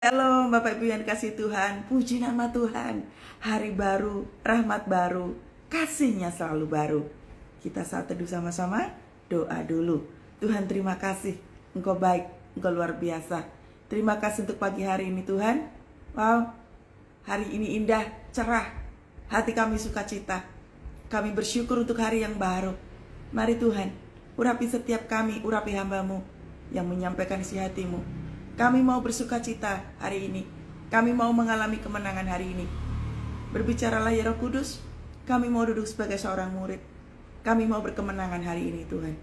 Halo Bapak Ibu yang dikasih Tuhan, puji nama Tuhan. Hari baru, rahmat baru, kasihnya selalu baru. Kita saat teduh sama-sama, doa dulu. Tuhan terima kasih, Engkau baik, Engkau luar biasa. Terima kasih untuk pagi hari ini Tuhan. Wow, hari ini indah, cerah. Hati kami sukacita. Kami bersyukur untuk hari yang baru. Mari Tuhan, urapi setiap kami, urapi hamba-Mu yang menyampaikan isi hati-Mu. Kami mau bersukacita hari ini. Kami mau mengalami kemenangan hari ini. Berbicaralah ya Roh Kudus. Kami mau duduk sebagai seorang murid. Kami mau berkemenangan hari ini Tuhan.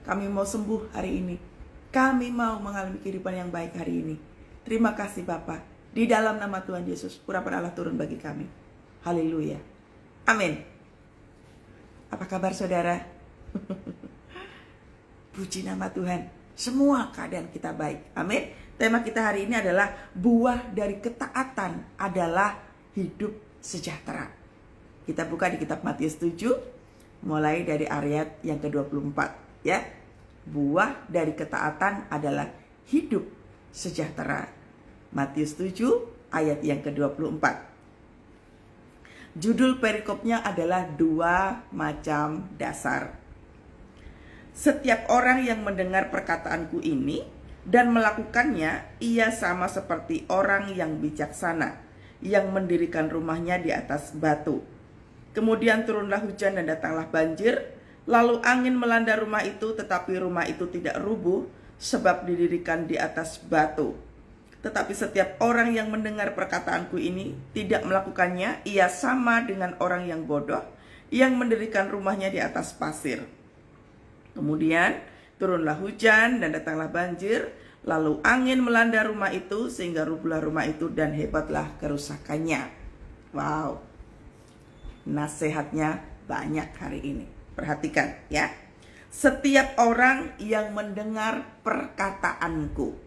Kami mau sembuh hari ini. Kami mau mengalami kehidupan yang baik hari ini. Terima kasih Bapa. Di dalam nama Tuhan Yesus, urapan Allah turun bagi kami. Haleluya. Amin. Apa kabar saudara? Puji nama Tuhan. Semua keadaan kita baik. Amin. Tema kita hari ini adalah buah dari ketaatan adalah hidup sejahtera. Kita buka di kitab Matius 7 mulai dari ayat yang ke-24 ya. Buah dari ketaatan adalah hidup sejahtera. Matius 7 ayat yang ke-24. Judul perikopnya adalah 2 macam dasar. Setiap orang yang mendengar perkataanku ini dan melakukannya, ia sama seperti orang yang bijaksana yang mendirikan rumahnya di atas batu. Kemudian turunlah hujan dan datanglah banjir, lalu angin melanda rumah itu, tetapi rumah itu tidak rubuh sebab didirikan di atas batu. Tetapi setiap orang yang mendengar perkataanku ini tidak melakukannya, ia sama dengan orang yang bodoh yang mendirikan rumahnya di atas pasir. Kemudian turunlah hujan dan datanglah banjir, lalu angin melanda rumah itu sehingga rubuhlah rumah itu dan hebatlah kerusakannya. Wow, nasihatnya banyak hari ini. Perhatikan ya. Setiap orang yang mendengar perkataanku.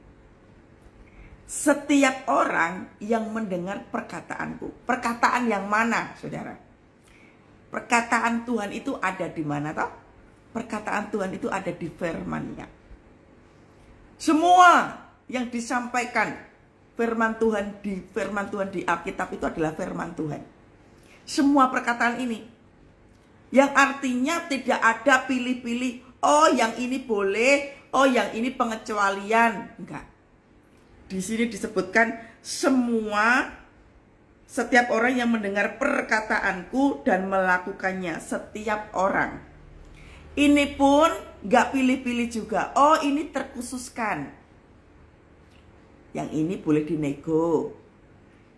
Setiap orang yang mendengar perkataanku. Perkataan yang mana, saudara? Perkataan Tuhan itu ada di mana toh? Perkataan Tuhan itu ada di firman-Nya. Semua yang disampaikan firman Tuhan di Alkitab itu adalah firman Tuhan. Semua perkataan ini yang artinya tidak ada pilih-pilih, oh yang ini boleh, oh yang ini pengecualian, enggak. Di sini disebutkan setiap orang yang mendengar perkataanku dan melakukannya, setiap orang. Ini pun gak pilih-pilih juga. Oh ini terkhususkan. Yang ini boleh dinego.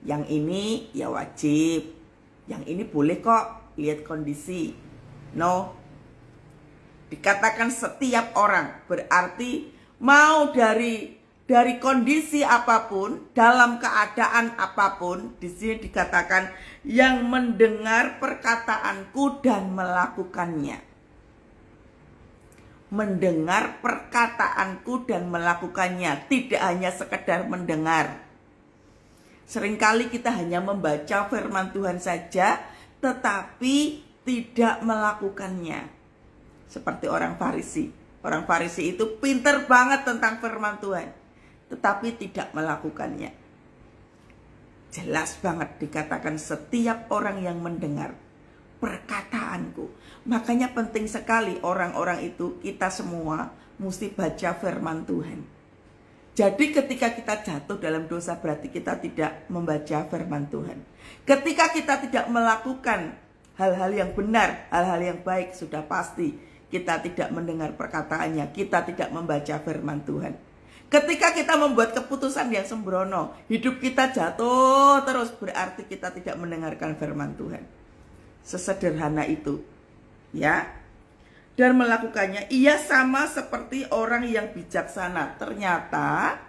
Yang ini ya wajib. Yang ini boleh kok, lihat kondisi. No. Dikatakan setiap orang. Berarti mau dari kondisi apapun, dalam keadaan apapun, di sini dikatakan yang mendengar perkataanku dan melakukannya. Mendengar perkataanku dan melakukannya, tidak hanya sekedar mendengar. Seringkali kita hanya membaca firman Tuhan saja, tetapi tidak melakukannya. Seperti orang Farisi. Orang Farisi itu pintar banget tentang firman Tuhan, tetapi tidak melakukannya. Jelas banget dikatakan setiap orang yang mendengar perkataanku. Makanya penting sekali orang-orang itu, kita semua mesti baca firman Tuhan. Jadi ketika kita jatuh dalam dosa berarti kita tidak membaca firman Tuhan. Ketika kita tidak melakukan hal-hal yang benar, hal-hal yang baik, sudah pasti kita tidak mendengar perkataannya, kita tidak membaca firman Tuhan. Ketika kita membuat keputusan yang sembrono, hidup kita jatuh terus, berarti kita tidak mendengarkan firman Tuhan. Sesederhana itu ya. Dan melakukannya, ia sama seperti orang yang bijaksana. Ternyata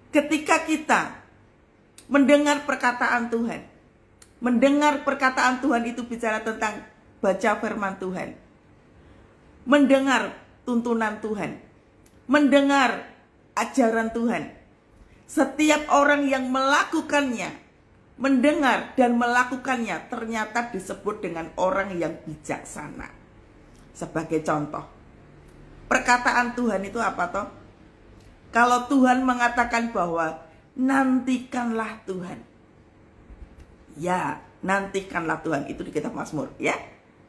ketika kita mendengar perkataan Tuhan, mendengar perkataan Tuhan itu bicara tentang baca firman Tuhan, mendengar tuntunan Tuhan, mendengar ajaran Tuhan, setiap orang yang melakukannya, mendengar dan melakukannya, ternyata disebut dengan orang yang bijaksana. Sebagai contoh, perkataan Tuhan itu apa toh? Kalau Tuhan mengatakan bahwa nantikanlah Tuhan. Ya, nantikanlah Tuhan. Itu di kitab Mazmur ya.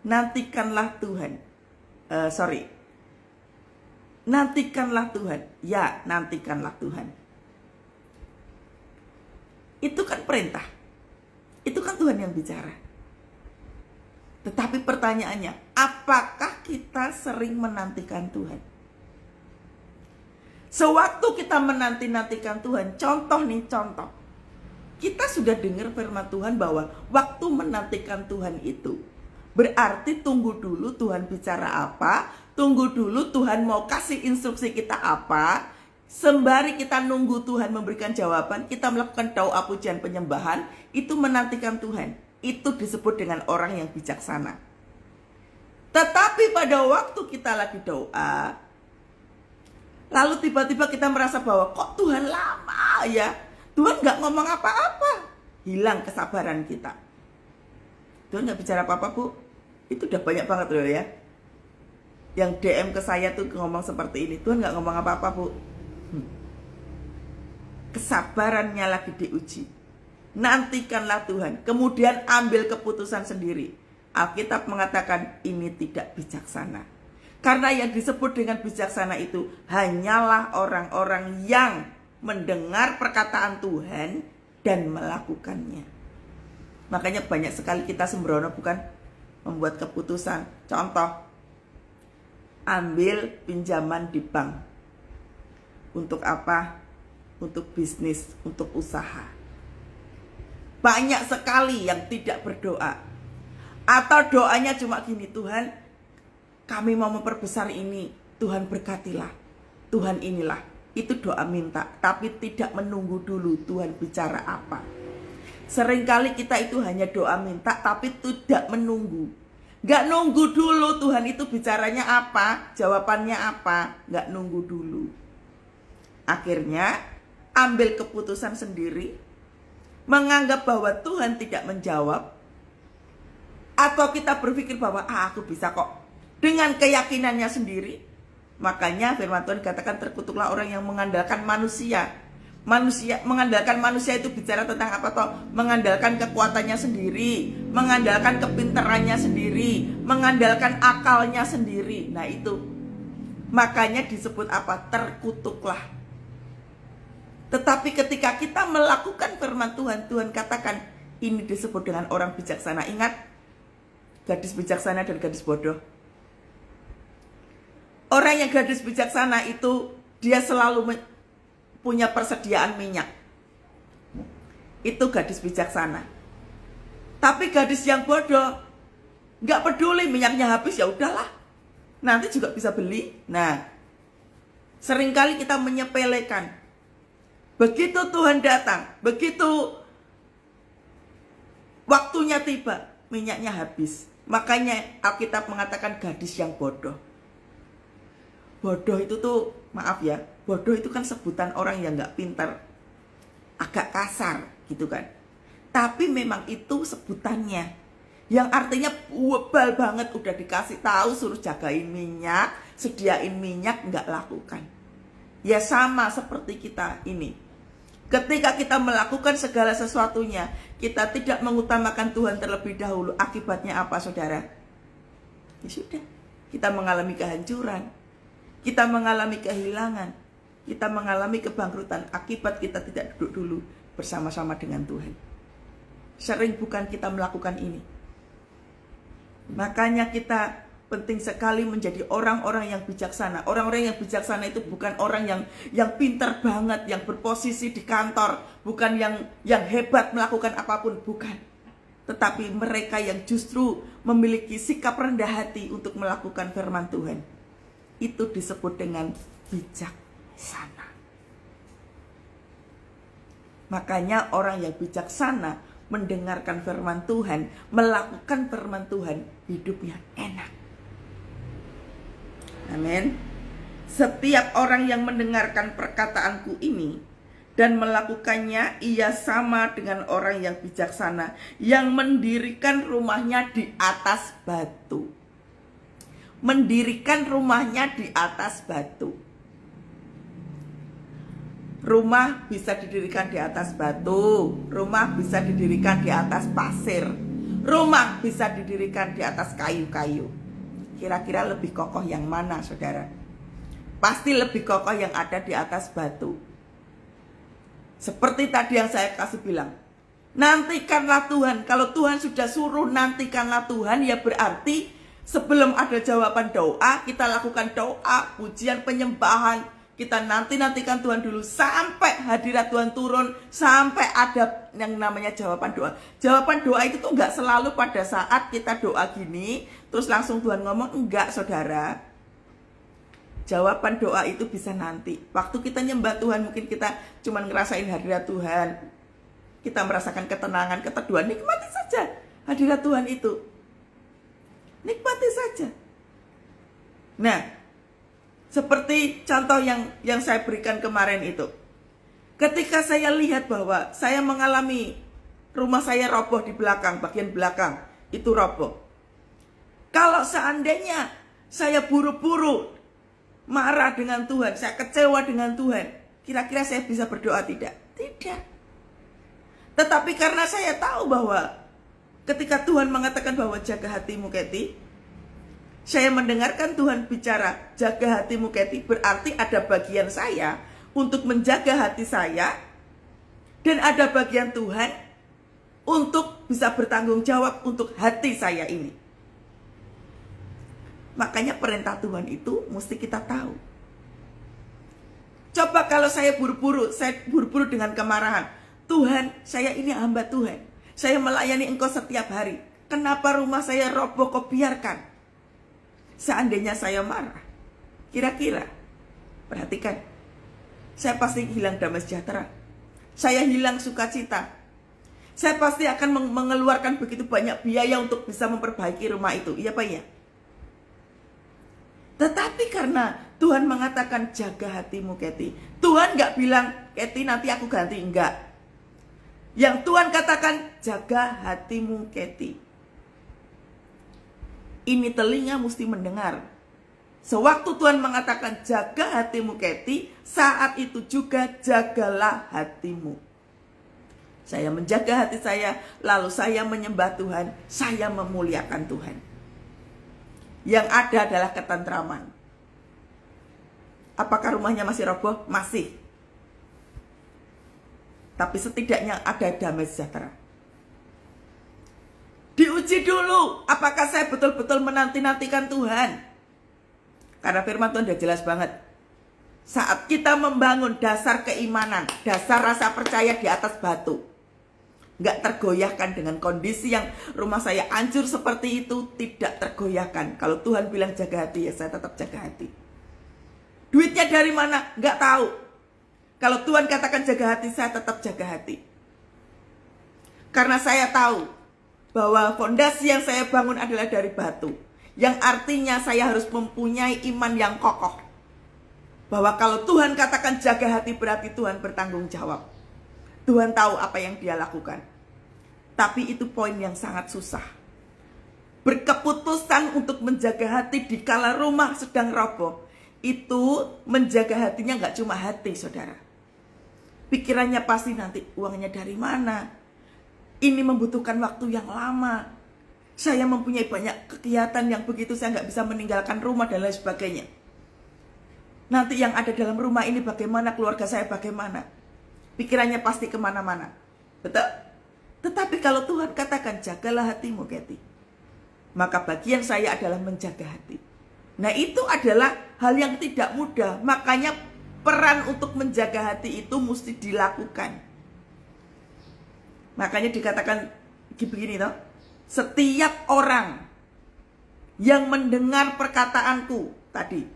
Nantikanlah Tuhan. Nantikanlah Tuhan. Ya, nantikanlah Tuhan. Itu kan perintah. Itu kan Tuhan yang bicara. Tetapi pertanyaannya, apakah kita sering menantikan Tuhan? Sewaktu kita menanti-nantikan Tuhan, contoh. Kita sudah dengar firman Tuhan bahwa waktu menantikan Tuhan itu berarti tunggu dulu Tuhan bicara apa, tunggu dulu Tuhan mau kasih instruksi kita apa. Sembari kita nunggu Tuhan memberikan jawaban, kita melakukan doa pujian penyembahan, itu menantikan Tuhan. Itu disebut dengan orang yang bijaksana. Tetapi pada waktu kita lagi doa, lalu tiba-tiba kita merasa bahwa kok Tuhan lama ya, Tuhan gak ngomong apa-apa, hilang kesabaran kita. Tuhan gak bicara apa-apa bu. Itu udah banyak banget loh ya, yang DM ke saya tuh ngomong seperti ini, Tuhan gak ngomong apa-apa bu. Kesabarannya lagi diuji. Nantikanlah Tuhan, kemudian ambil keputusan sendiri. Alkitab mengatakan ini tidak bijaksana. Karena yang disebut dengan bijaksana itu hanyalah orang-orang yang mendengar perkataan Tuhan dan melakukannya. Makanya banyak sekali kita sembrono bukan membuat keputusan. Contoh, ambil pinjaman di bank. Untuk apa? Untuk bisnis, untuk usaha. Banyak sekali yang tidak berdoa. Atau doanya cuma gini, Tuhan, kami mau memperbesar ini, Tuhan berkatilah, Tuhan inilah. Itu doa minta, tapi tidak menunggu dulu Tuhan bicara apa. Seringkali kita itu hanya doa minta, tapi tidak menunggu. Gak nunggu dulu Tuhan itu bicaranya apa, jawabannya apa, gak nunggu dulu. Akhirnya ambil keputusan sendiri, menganggap bahwa Tuhan tidak menjawab, atau kita berpikir bahwa aku bisa kok, dengan keyakinannya sendiri. Makanya firman Tuhan katakan terkutuklah orang yang mengandalkan manusia. Mengandalkan manusia itu bicara tentang apa toh? Mengandalkan kekuatannya sendiri, mengandalkan kepintarannya sendiri, mengandalkan akalnya sendiri. Nah itu, makanya disebut apa? Terkutuklah. Tetapi ketika kita melakukan firman Tuhan, Tuhan katakan ini disebut dengan orang bijaksana. Ingat, gadis bijaksana dan gadis bodoh. Orang yang gadis bijaksana itu dia selalu punya persediaan minyak. Itu gadis bijaksana. Tapi gadis yang bodoh nggak peduli minyaknya habis, ya udahlah, nanti juga bisa beli. Nah, seringkali kita menyepelekan. Begitu Tuhan datang, begitu waktunya tiba, minyaknya habis. Makanya Alkitab mengatakan gadis yang bodoh. Bodoh itu tuh, maaf ya, bodoh itu kan sebutan orang yang gak pintar, agak kasar gitu kan. Tapi memang itu sebutannya, yang artinya bebal banget, udah dikasih tahu suruh jagain minyak, sediain minyak, gak lakukan. Ya sama seperti kita ini. Ketika kita melakukan segala sesuatunya, kita tidak mengutamakan Tuhan terlebih dahulu, akibatnya apa saudara? Ya sudah, kita mengalami kehancuran, kita mengalami kehilangan, kita mengalami kebangkrutan, akibat kita tidak duduk dulu bersama-sama dengan Tuhan. Sering bukan kita melakukan ini. Makanya kita penting sekali menjadi orang-orang yang bijaksana. Orang-orang yang bijaksana itu bukan orang yang pintar banget, yang berposisi di kantor, bukan yang hebat melakukan apapun, bukan. Tetapi mereka yang justru memiliki sikap rendah hati untuk melakukan firman Tuhan. Itu disebut dengan bijaksana. Makanya orang yang bijaksana mendengarkan firman Tuhan, melakukan firman Tuhan, hidupnya enak. Amin. Setiap orang yang mendengarkan perkataanku ini dan melakukannya, ia sama dengan orang yang bijaksana yang mendirikan rumahnya di atas batu. Mendirikan rumahnya di atas batu. Rumah bisa didirikan di atas batu, rumah bisa didirikan di atas pasir, rumah bisa didirikan di atas kayu-kayu. Kira-kira lebih kokoh yang mana, saudara? Pasti lebih kokoh yang ada di atas batu. Seperti tadi yang saya kasih bilang, nantikanlah Tuhan. Kalau Tuhan sudah suruh nantikanlah Tuhan, ya berarti sebelum ada jawaban doa, kita lakukan doa, pujian, penyembahan. Kita nantikan Tuhan dulu sampai hadirat Tuhan turun, sampai ada yang namanya jawaban doa. Jawaban doa itu tuh nggak selalu pada saat kita doa gini, terus langsung Tuhan ngomong. Enggak, saudara. Jawaban doa itu bisa nanti. Waktu kita nyembah Tuhan, mungkin kita cuma ngerasain hadirat Tuhan. Kita merasakan ketenangan, keteduhan. Nikmati saja hadirat Tuhan itu. Nikmati saja. Nah, seperti contoh yang saya berikan kemarin itu. Ketika saya lihat bahwa saya mengalami rumah saya roboh di belakang, bagian belakang itu roboh. Kalau seandainya saya buru-buru marah dengan Tuhan, saya kecewa dengan Tuhan, kira-kira saya bisa berdoa tidak? Tidak. Tetapi karena saya tahu bahwa ketika Tuhan mengatakan bahwa jaga hatimu, Kathy, saya mendengarkan Tuhan bicara, jaga hatimu, Kathy, berarti ada bagian saya untuk menjaga hati saya, dan ada bagian Tuhan untuk bisa bertanggung jawab untuk hati saya ini. Makanya perintah Tuhan itu mesti kita tahu. Coba kalau saya buru-buru dengan kemarahan. Tuhan, saya ini hamba Tuhan. Saya melayani Engkau setiap hari. Kenapa rumah saya roboh, kau biarkan? Seandainya saya marah, kira-kira, perhatikan, saya pasti hilang damai sejahtera. Saya hilang sukacita. Saya pasti akan mengeluarkan begitu banyak biaya untuk bisa memperbaiki rumah itu. Iya Pak ya? Tetapi karena Tuhan mengatakan jaga hatimu, Kathy. Tuhan gak bilang, Kathy nanti aku ganti. Enggak. Yang Tuhan katakan, jaga hatimu, Kathy. Ini telinga mesti mendengar. Sewaktu Tuhan mengatakan jaga hatimu, Kathy, saat itu juga jagalah hatimu. Saya menjaga hati saya, lalu saya menyembah Tuhan, saya memuliakan Tuhan. Yang ada adalah ketentraman. Apakah rumahnya masih roboh? Masih. Tapi setidaknya ada damai sejahtera. Diuji dulu, apakah saya betul-betul menanti-nantikan Tuhan? Karena firman Tuhan udah jelas banget. Saat kita membangun dasar keimanan, dasar rasa percaya di atas batu, gak tergoyahkan dengan kondisi yang rumah saya hancur seperti itu, tidak tergoyahkan. Kalau Tuhan bilang jaga hati, ya saya tetap jaga hati. Duitnya dari mana? Gak tahu. Kalau Tuhan katakan jaga hati, saya tetap jaga hati. Karena saya tahu bahwa fondasi yang saya bangun adalah dari batu. Yang artinya saya harus mempunyai iman yang kokoh. Bahwa kalau Tuhan katakan jaga hati, berarti Tuhan bertanggung jawab. Tuhan tahu apa yang dia lakukan. Tapi itu poin yang sangat susah. Berkeputusan untuk menjaga hati di kala rumah sedang roboh. Itu menjaga hatinya gak cuma hati, saudara. Pikirannya pasti nanti uangnya dari mana. Ini membutuhkan waktu yang lama. Saya mempunyai banyak kegiatan yang begitu saya nggak bisa meninggalkan rumah dan lain sebagainya. Nanti yang ada dalam rumah ini bagaimana, keluarga saya bagaimana. Pikirannya pasti kemana-mana. Betul? Tetapi kalau Tuhan katakan jagalah hatimu, Kathy, maka bagian saya adalah menjaga hati. Nah itu adalah hal yang tidak mudah. Makanya peran untuk menjaga hati itu mesti dilakukan. Makanya dikatakan begini toh, setiap orang yang mendengar perkataanku tadi,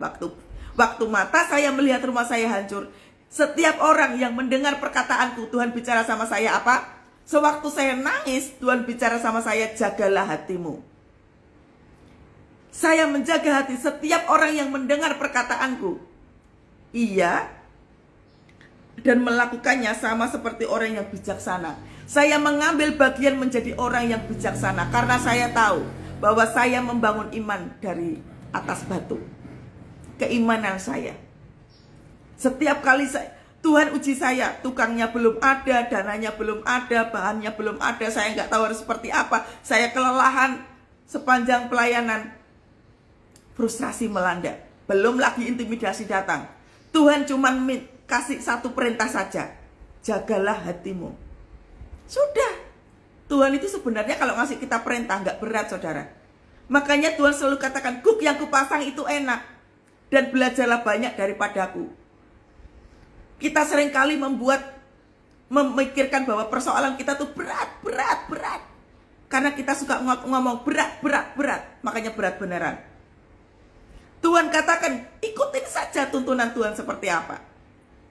waktu mata saya melihat rumah saya hancur, setiap orang yang mendengar perkataanku, Tuhan bicara sama saya apa? Sewaktu saya nangis, Tuhan bicara sama saya, jagalah hatimu. Saya menjaga hati setiap orang yang mendengar perkataanku. Iya, dan melakukannya sama seperti orang yang bijaksana. Saya mengambil bagian menjadi orang yang bijaksana karena saya tahu bahwa saya membangun iman dari atas batu. Keimanan saya. Setiap kali Tuhan uji saya, tukangnya belum ada, dananya belum ada, bahannya belum ada, saya nggak tahu harus seperti apa, saya kelelahan sepanjang pelayanan, frustrasi melanda, belum lagi intimidasi datang. Tuhan cuma kasih satu perintah saja, jagalah hatimu. Sudah, Tuhan itu sebenarnya kalau ngasih kita perintah nggak berat, saudara. Makanya Tuhan selalu katakan, guk yang kupasang itu enak, dan belajarlah banyak daripadaku. Kita seringkali memikirkan bahwa persoalan kita tuh berat. Karena kita suka ngomong berat. Makanya berat beneran. Tuhan katakan, ikutin saja tuntunan Tuhan seperti apa.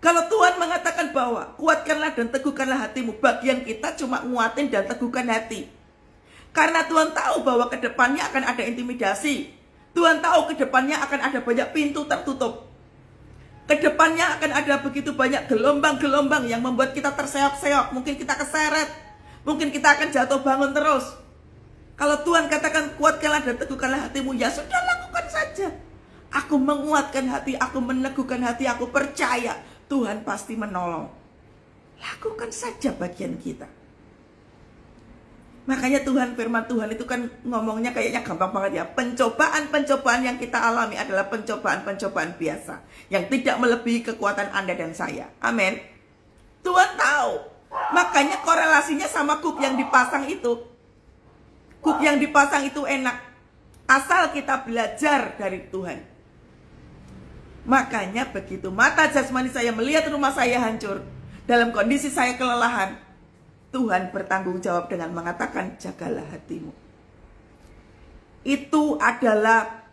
Kalau Tuhan mengatakan bahwa kuatkanlah dan teguhkanlah hatimu, bagian kita cuma nguatin dan teguhkan hati. Karena Tuhan tahu bahwa kedepannya akan ada intimidasi. Tuhan tahu kedepannya akan ada banyak pintu tertutup. Kedepannya akan ada begitu banyak gelombang-gelombang yang membuat kita terseok-seok. Mungkin kita keseret. Mungkin kita akan jatuh bangun terus. Kalau Tuhan katakan kuatkanlah dan teguhkanlah hatimu, ya sudah, lakukan saja. Aku menguatkan hati, aku meneguhkan hati, aku percaya Tuhan pasti menolong. Lakukan saja bagian kita. Makanya firman Tuhan itu kan ngomongnya kayaknya gampang banget ya. Pencobaan-pencobaan yang kita alami adalah pencobaan-pencobaan biasa, yang tidak melebihi kekuatan Anda dan saya. Amin. Tuhan tahu. Makanya korelasinya sama kuk yang dipasang itu. Kuk yang dipasang itu enak, asal kita belajar dari Tuhan. Makanya begitu mata jasmani saya melihat rumah saya hancur, dalam kondisi saya kelelahan, Tuhan bertanggung jawab dengan mengatakan, jagalah hatimu. Itu adalah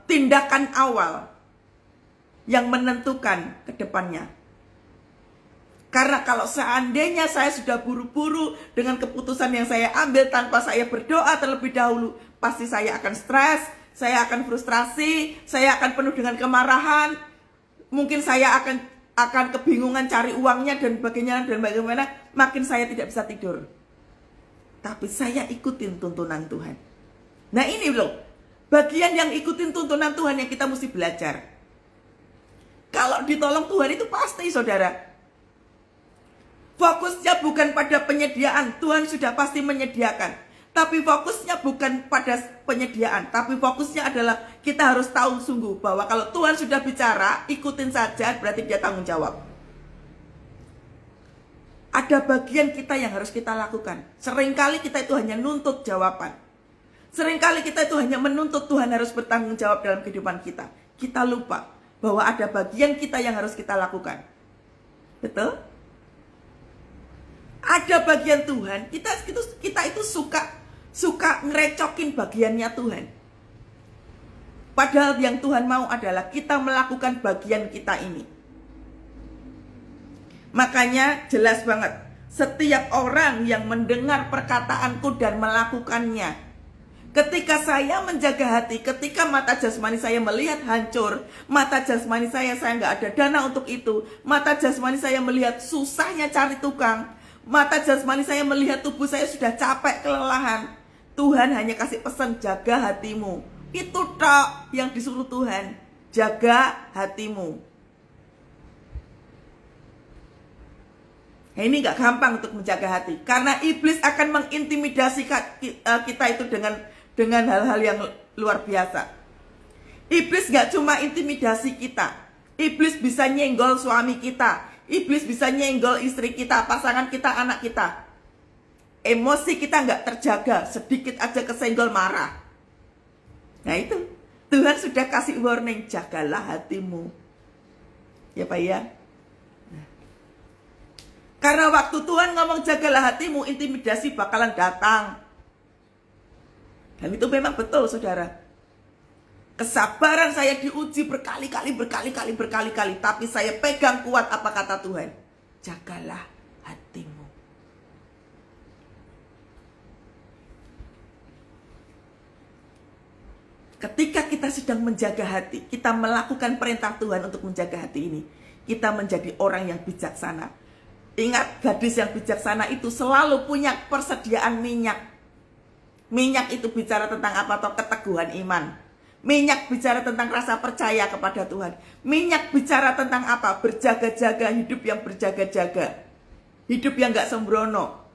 tindakan awal yang menentukan ke depannya. Karena kalau seandainya saya sudah buru-buru dengan keputusan yang saya ambil tanpa saya berdoa terlebih dahulu, pasti saya akan stres, saya akan frustrasi, saya akan penuh dengan kemarahan, mungkin saya akan kebingungan cari uangnya dan bagaimana, makin saya tidak bisa tidur. Tapi saya ikutin tuntunan Tuhan. Nah ini loh, bagian yang ikutin tuntunan Tuhan yang kita mesti belajar. Kalau ditolong Tuhan itu pasti, saudara. Fokusnya bukan pada penyediaan, Tuhan sudah pasti menyediakan. Tapi fokusnya bukan pada penyediaan, tapi fokusnya adalah kita harus tahu sungguh bahwa kalau Tuhan sudah bicara, ikutin saja, berarti dia tanggung jawab. Ada bagian kita yang harus kita lakukan. Seringkali kita itu hanya nuntut jawaban. Seringkali kita itu hanya menuntut Tuhan harus bertanggung jawab dalam kehidupan kita. Kita lupa bahwa ada bagian kita yang harus kita lakukan. Betul? Ada bagian Tuhan, kita itu suka ngerecokin bagiannya Tuhan. Padahal yang Tuhan mau adalah kita melakukan bagian kita ini. Makanya jelas banget, setiap orang yang mendengar perkataanku dan melakukannya. Ketika saya menjaga hati, ketika mata jasmani saya melihat hancur, mata jasmani saya nggak ada dana untuk itu, mata jasmani saya melihat susahnya cari tukang, mata jasmani saya melihat tubuh saya sudah capek, kelelahan, Tuhan hanya kasih pesan, jaga hatimu. Itu tok yang disuruh Tuhan, jaga hatimu. Nah, ini gak gampang untuk menjaga hati, karena iblis akan mengintimidasi kita itu dengan hal-hal yang luar biasa. Iblis gak cuma intimidasi kita, iblis bisa nyenggol suami kita, iblis bisa nyenggol istri kita, pasangan kita, anak kita. Emosi kita nggak terjaga, sedikit aja kesenggol marah. Nah itu, Tuhan sudah kasih warning, jagalah hatimu. Ya Pak ya. Karena waktu Tuhan ngomong jagalah hatimu, intimidasi bakalan datang. Dan itu memang betul, saudara. Kesabaran saya diuji berkali-kali. Tapi saya pegang kuat apa kata Tuhan. Jagalah hatimu. Ketika kita sedang menjaga hati, kita melakukan perintah Tuhan untuk menjaga hati ini, kita menjadi orang yang bijaksana. Ingat, gadis yang bijaksana itu selalu punya persediaan minyak. Minyak itu bicara tentang apa toh? Keteguhan iman. Minyak bicara tentang rasa percaya kepada Tuhan. Minyak bicara tentang apa? Berjaga-jaga, hidup yang berjaga-jaga. Hidup yang gak sembrono.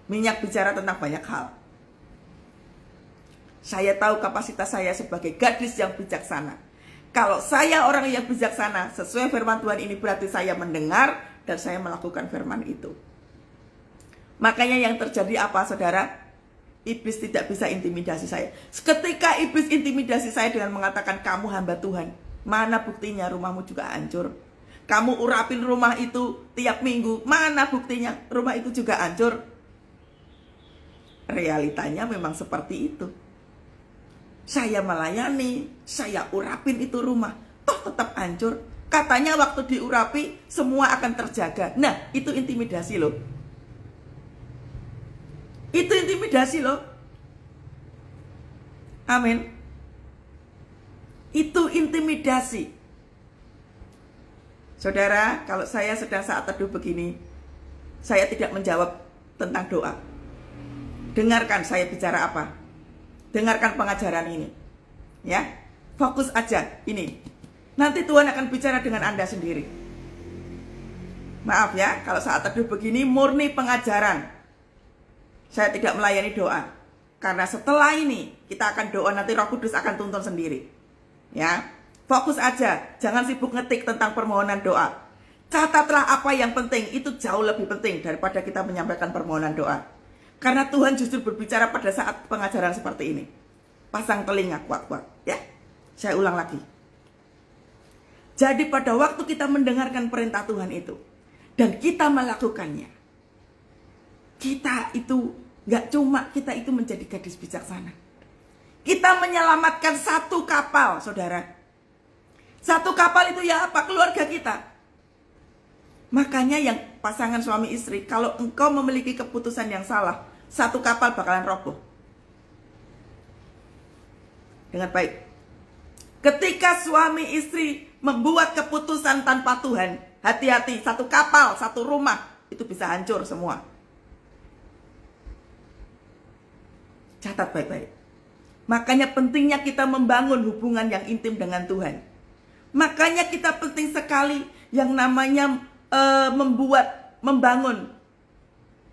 Minyak bicara tentang banyak hal. Saya tahu kapasitas saya sebagai gadis yang bijaksana. Kalau saya orang yang bijaksana, sesuai firman Tuhan ini berarti saya mendengar dan saya melakukan firman itu. Makanya yang terjadi apa, saudara? Iblis tidak bisa intimidasi saya. Ketika iblis intimidasi saya dengan mengatakan kamu hamba Tuhan, mana buktinya rumahmu juga hancur? Kamu urapin rumah itu tiap minggu, mana buktinya rumah itu juga hancur? Realitanya memang seperti itu. Saya melayani, saya urapin itu rumah, toh tetap hancur. Katanya waktu diurapi semua akan terjaga. Nah, itu intimidasi loh. Itu intimidasi loh. Amin. Itu intimidasi. Saudara, kalau saya sedang saat teduh begini, saya tidak menjawab tentang doa. Dengarkan saya bicara apa. Dengarkan pengajaran ini. Ya, fokus aja ini. Nanti Tuhan akan bicara dengan Anda sendiri. Maaf ya, kalau saat teduh begini murni pengajaran. Saya tidak melayani doa. Karena setelah ini kita akan doa, nanti Roh Kudus akan tuntun sendiri. Ya, fokus aja, jangan sibuk ngetik tentang permohonan doa. Catatlah apa yang penting, itu jauh lebih penting daripada kita menyampaikan permohonan doa. Karena Tuhan justru berbicara pada saat pengajaran seperti ini. Pasang telinga kuat-kuat, ya. Saya ulang lagi. Jadi pada waktu kita mendengarkan perintah Tuhan itu dan kita melakukannya, kita itu gak cuma kita itu menjadi gadis bijaksana. Kita menyelamatkan satu kapal, saudara. Satu kapal itu ya apa? Keluarga kita. Makanya yang pasangan suami istri, kalau engkau memiliki keputusan yang salah, satu kapal bakalan roboh. Dengan baik. Ketika suami istri membuat keputusan tanpa Tuhan, hati-hati, satu kapal, satu rumah, itu bisa hancur semua. Catat baik-baik. Makanya pentingnya kita membangun hubungan yang intim dengan Tuhan. Makanya kita penting sekali yang namanya membangun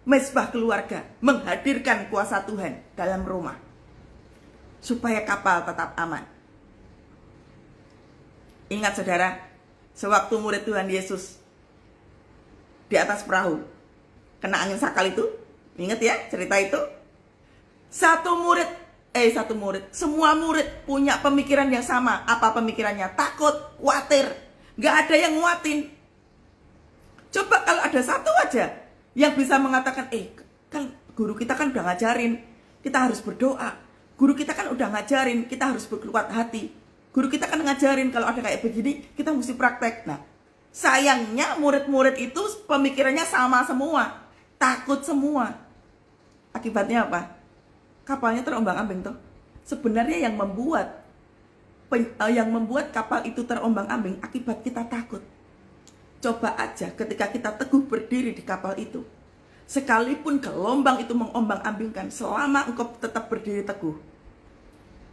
mezbah keluarga, menghadirkan kuasa Tuhan dalam rumah, supaya kapal tetap aman. Ingat saudara, sewaktu murid Tuhan Yesus di atas perahu kena angin sakal itu, ingat ya cerita itu? Semua murid punya pemikiran yang sama. Apa pemikirannya? Takut, khawatir, gak ada yang nguatin. Coba kalau ada satu aja yang bisa mengatakan, kan guru kita kan udah ngajarin, kita harus berdoa. Guru kita kan udah ngajarin, kita harus berkuat hati. Guru kita kan ngajarin kalau ada kayak begini, kita mesti praktek. Nah, sayangnya murid-murid itu pemikirannya sama semua. Takut semua. Akibatnya apa? Kapalnya terombang-ambing toh. Sebenarnya yang membuat kapal itu terombang-ambing akibat kita takut. Coba aja ketika kita teguh berdiri di kapal itu, sekalipun gelombang itu mengombang-ambingkan, selama engkau tetap berdiri teguh,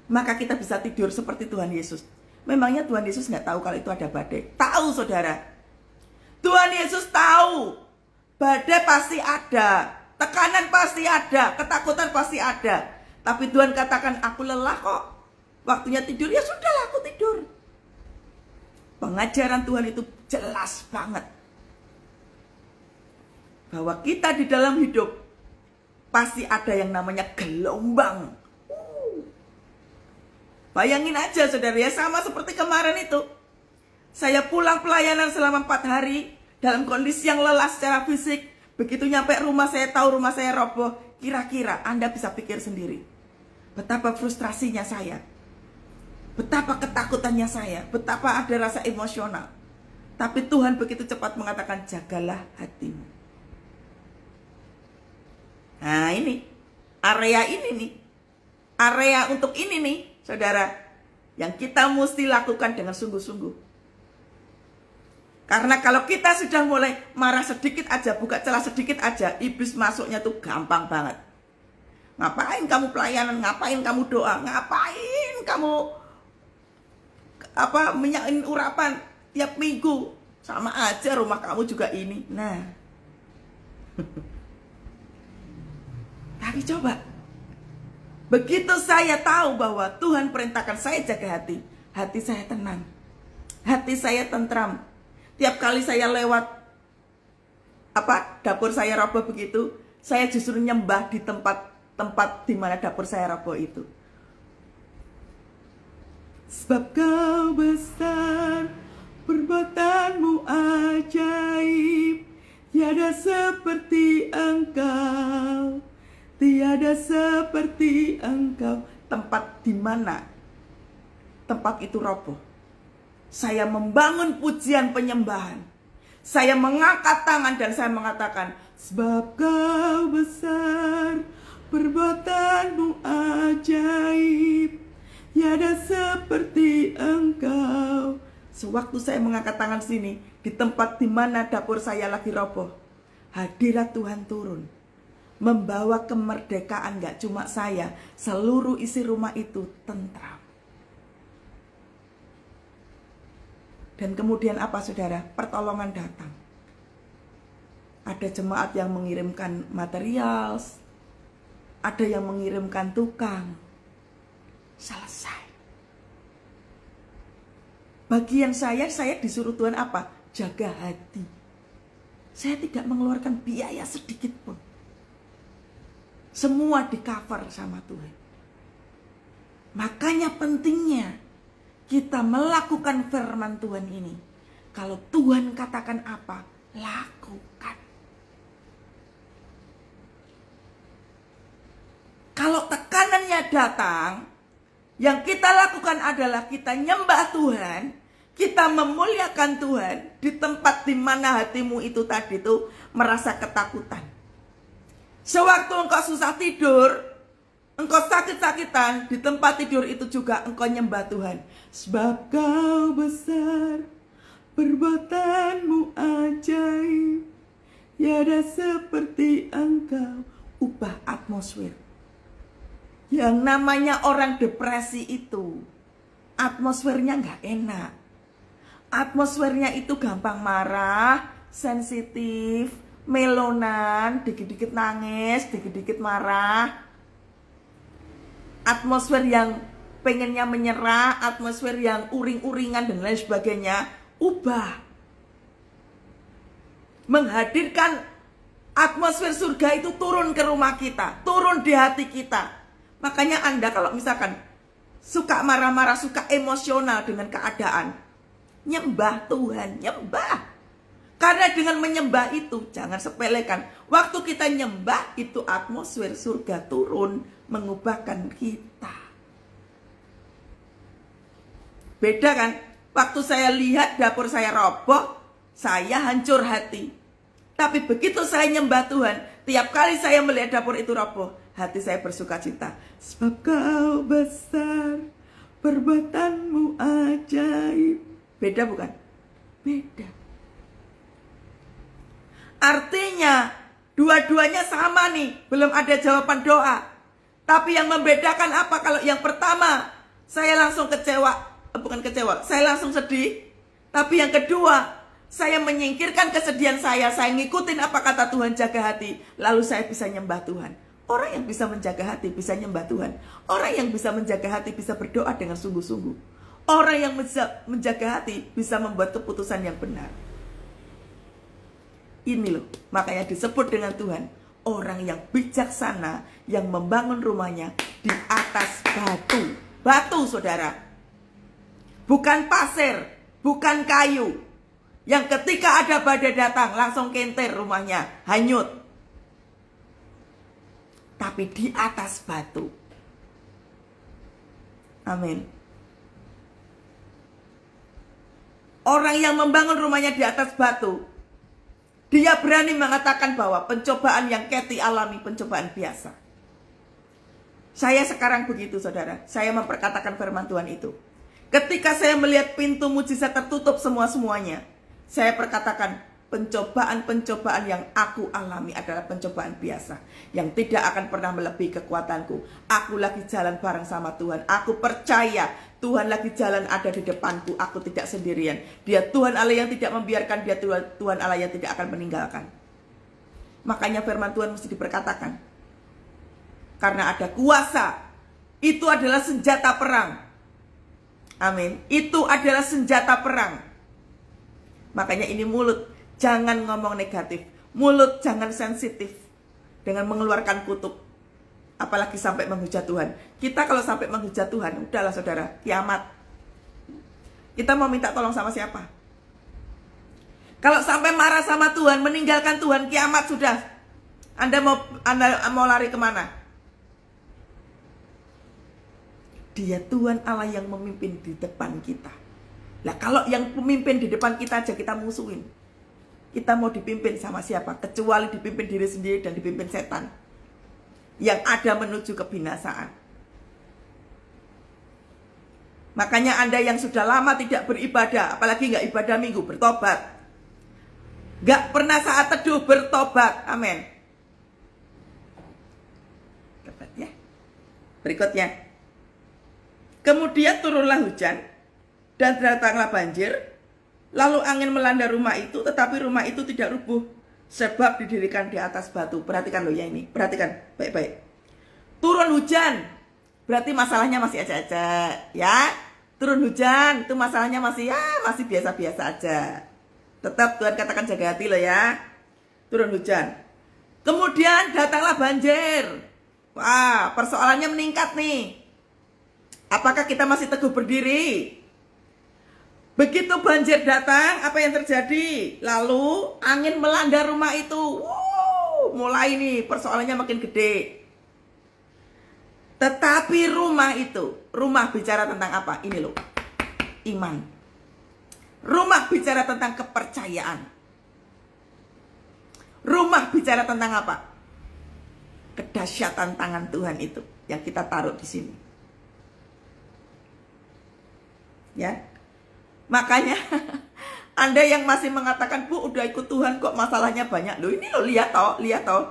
maka kita bisa tidur seperti Tuhan Yesus. Memangnya Tuhan Yesus nggak tahu kalau itu ada badai? Tahu saudara. Tuhan Yesus tahu. Badai pasti ada, tekanan pasti ada, ketakutan pasti ada. Tapi Tuhan katakan, aku lelah kok. Waktunya tidur, ya sudahlah aku tidur. Pengajaran Tuhan itu jelas banget. Bahwa kita di dalam hidup pasti ada yang namanya gelombang. Bayangin aja saudara ya, sama seperti kemarin itu. Saya pulang pelayanan selama 4 hari dalam kondisi yang lelah secara fisik. Begitu nyampe rumah saya tahu rumah saya roboh. Kira-kira Anda bisa pikir sendiri betapa frustrasinya saya, betapa ketakutannya saya, betapa ada rasa emosional. Tapi Tuhan begitu cepat mengatakan, jagalah hatimu. Nah ini, area ini nih, area untuk ini nih saudara, yang kita mesti lakukan dengan sungguh-sungguh. Karena kalau kita sudah mulai marah sedikit aja, buka celah sedikit aja, iblis masuknya tuh gampang banget. Ngapain kamu pelayanan? Ngapain kamu doa? Ngapain kamu minyakin urapan tiap minggu? Sama aja rumah kamu juga ini. Nah. Tapi coba, begitu saya tahu bahwa Tuhan perintahkan saya jaga hati, hati saya tenang, hati saya tentram. Tiap kali saya lewat dapur saya roboh begitu, saya justru nyembah di tempat di mana dapur saya roboh itu. Sebab kau besar, perbuatanmu ajaib, tiada seperti engkau, tiada seperti engkau. Tempat di mana tempat itu roboh, saya membangun pujian penyembahan. Saya mengangkat tangan dan saya mengatakan, sebab kau besar, perbuatanmu ajaib, tiada seperti engkau. Sewaktu saya mengangkat tangan sini, di tempat di mana dapur saya lagi roboh, hadirat Tuhan turun, membawa kemerdekaan. Gak cuma saya, seluruh isi rumah itu tentram. Dan kemudian apa saudara? Pertolongan datang. Ada jemaat yang mengirimkan material, ada yang mengirimkan tukang. Selesai. Bagian saya disuruh Tuhan apa? Jaga hati. Saya tidak mengeluarkan biaya sedikit pun. Semua di cover sama Tuhan. Makanya pentingnya kita melakukan firman Tuhan ini. Kalau Tuhan katakan apa, lakukan. Kalau tekanannya datang, yang kita lakukan adalah kita nyembah Tuhan, kita memuliakan Tuhan di tempat di mana hatimu itu tadi tuh merasa ketakutan. Sewaktu engkau susah tidur, engkau sakit-sakitan, di tempat tidur itu juga engkau nyembah Tuhan. Sebab kau besar, perbuatanmu ajaib, tiada seperti engkau. Ubah atmosfer. Yang namanya orang depresi itu, atmosfernya gak enak. Atmosfernya itu gampang marah, sensitif, melonan, dikit-dikit nangis, dikit-dikit marah. Atmosfer yang pengennya menyerah, atmosfer yang uring-uringan dan lain sebagainya, ubah. Menghadirkan atmosfer surga itu turun ke rumah kita, turun di hati kita. Makanya Anda kalau misalkan suka marah-marah, suka emosional dengan keadaan, nyembah Tuhan, nyembah. Karena dengan menyembah itu, jangan sepelekan, waktu kita nyembah itu atmosfer surga turun, mengubahkan kita. Beda kan? Waktu saya lihat dapur saya roboh, saya hancur hati. Tapi begitu saya nyembah Tuhan, tiap kali saya melihat dapur itu roboh, hati saya bersuka cita. Sebab kau besar, perbuatanmu ajaib. Beda bukan? Beda. Artinya dua-duanya sama nih, belum ada jawaban doa. Tapi yang membedakan apa? Kalau yang pertama saya langsung saya langsung sedih. Tapi yang kedua, saya menyingkirkan kesedihan saya ngikutin apa kata Tuhan, jaga hati, lalu saya bisa nyembah Tuhan. Orang yang bisa menjaga hati bisa nyembah Tuhan. Orang yang bisa menjaga hati bisa berdoa dengan sungguh-sungguh. Orang yang bisa menjaga hati bisa membuat keputusan yang benar. Ini loh, makanya disebut dengan Tuhan orang yang bijaksana, yang membangun rumahnya di atas batu. Batu, saudara. Bukan pasir, bukan kayu. Yang ketika ada badai datang, langsung kentir rumahnya, hanyut. Tapi di atas batu. Amin. Orang yang membangun rumahnya di atas batu, dia berani mengatakan bahwa pencobaan yang Kathy alami pencobaan biasa. Saya sekarang begitu, saudara. Saya memperkatakan firman Tuhan itu. Ketika saya melihat pintu mujizat tertutup semua-semuanya, saya perkatakan, pencobaan-pencobaan yang aku alami adalah pencobaan biasa yang tidak akan pernah melebihi kekuatanku. Aku lagi jalan bareng sama Tuhan. Aku percaya Tuhan lagi jalan ada di depanku. Aku tidak sendirian. Dia Tuhan Allah yang tidak membiarkan. Dia Tuhan Allah yang tidak akan meninggalkan. Makanya firman Tuhan mesti diperkatakan. Karena ada kuasa. Itu adalah senjata perang. Amin. Itu adalah senjata perang. Makanya ini mulut. Jangan ngomong negatif. Mulut jangan sensitif. Dengan mengeluarkan kutuk. Apalagi sampai menghujat Tuhan. Kita kalau sampai menghujat Tuhan, udahlah saudara, kiamat. Kita mau minta tolong sama siapa? Kalau sampai marah sama Tuhan, meninggalkan Tuhan, kiamat sudah. Anda mau lari kemana? Dia Tuhan Allah yang memimpin di depan kita. Nah kalau yang pemimpin di depan kita aja kita musuhin. Kita mau dipimpin sama siapa? Kecuali dipimpin diri sendiri dan dipimpin setan. Yang ada menuju kebinasaan. Makanya Anda yang sudah lama tidak beribadah, apalagi nggak ibadah minggu, bertobat. Gak pernah saat teduh bertobat. Amin. Dapat ya. Berikutnya. Kemudian turunlah hujan dan datanglah banjir. Lalu angin melanda rumah itu, tetapi rumah itu tidak rubuh sebab didirikan di atas batu. Perhatikan loh ya ini. Perhatikan baik-baik. Turun hujan. Berarti masalahnya masih aja-aja ya. Turun hujan itu masalahnya masih biasa-biasa aja. Tetap Tuhan katakan jaga hati loh ya. Turun hujan. Kemudian datanglah banjir. Wah, persoalannya meningkat nih. Apakah kita masih teguh berdiri? Begitu banjir datang, apa yang terjadi? Lalu angin melanda rumah itu. Mulai nih persoalannya makin gede. Tetapi rumah itu, rumah bicara tentang apa? Ini loh, iman. Rumah bicara tentang kepercayaan. Rumah bicara tentang apa? Kedahsyatan tangan Tuhan itu yang kita taruh di sini. Ya. Makanya Anda yang masih mengatakan, "Bu, udah ikut Tuhan kok masalahnya banyak." Loh, ini loh, lihat toh.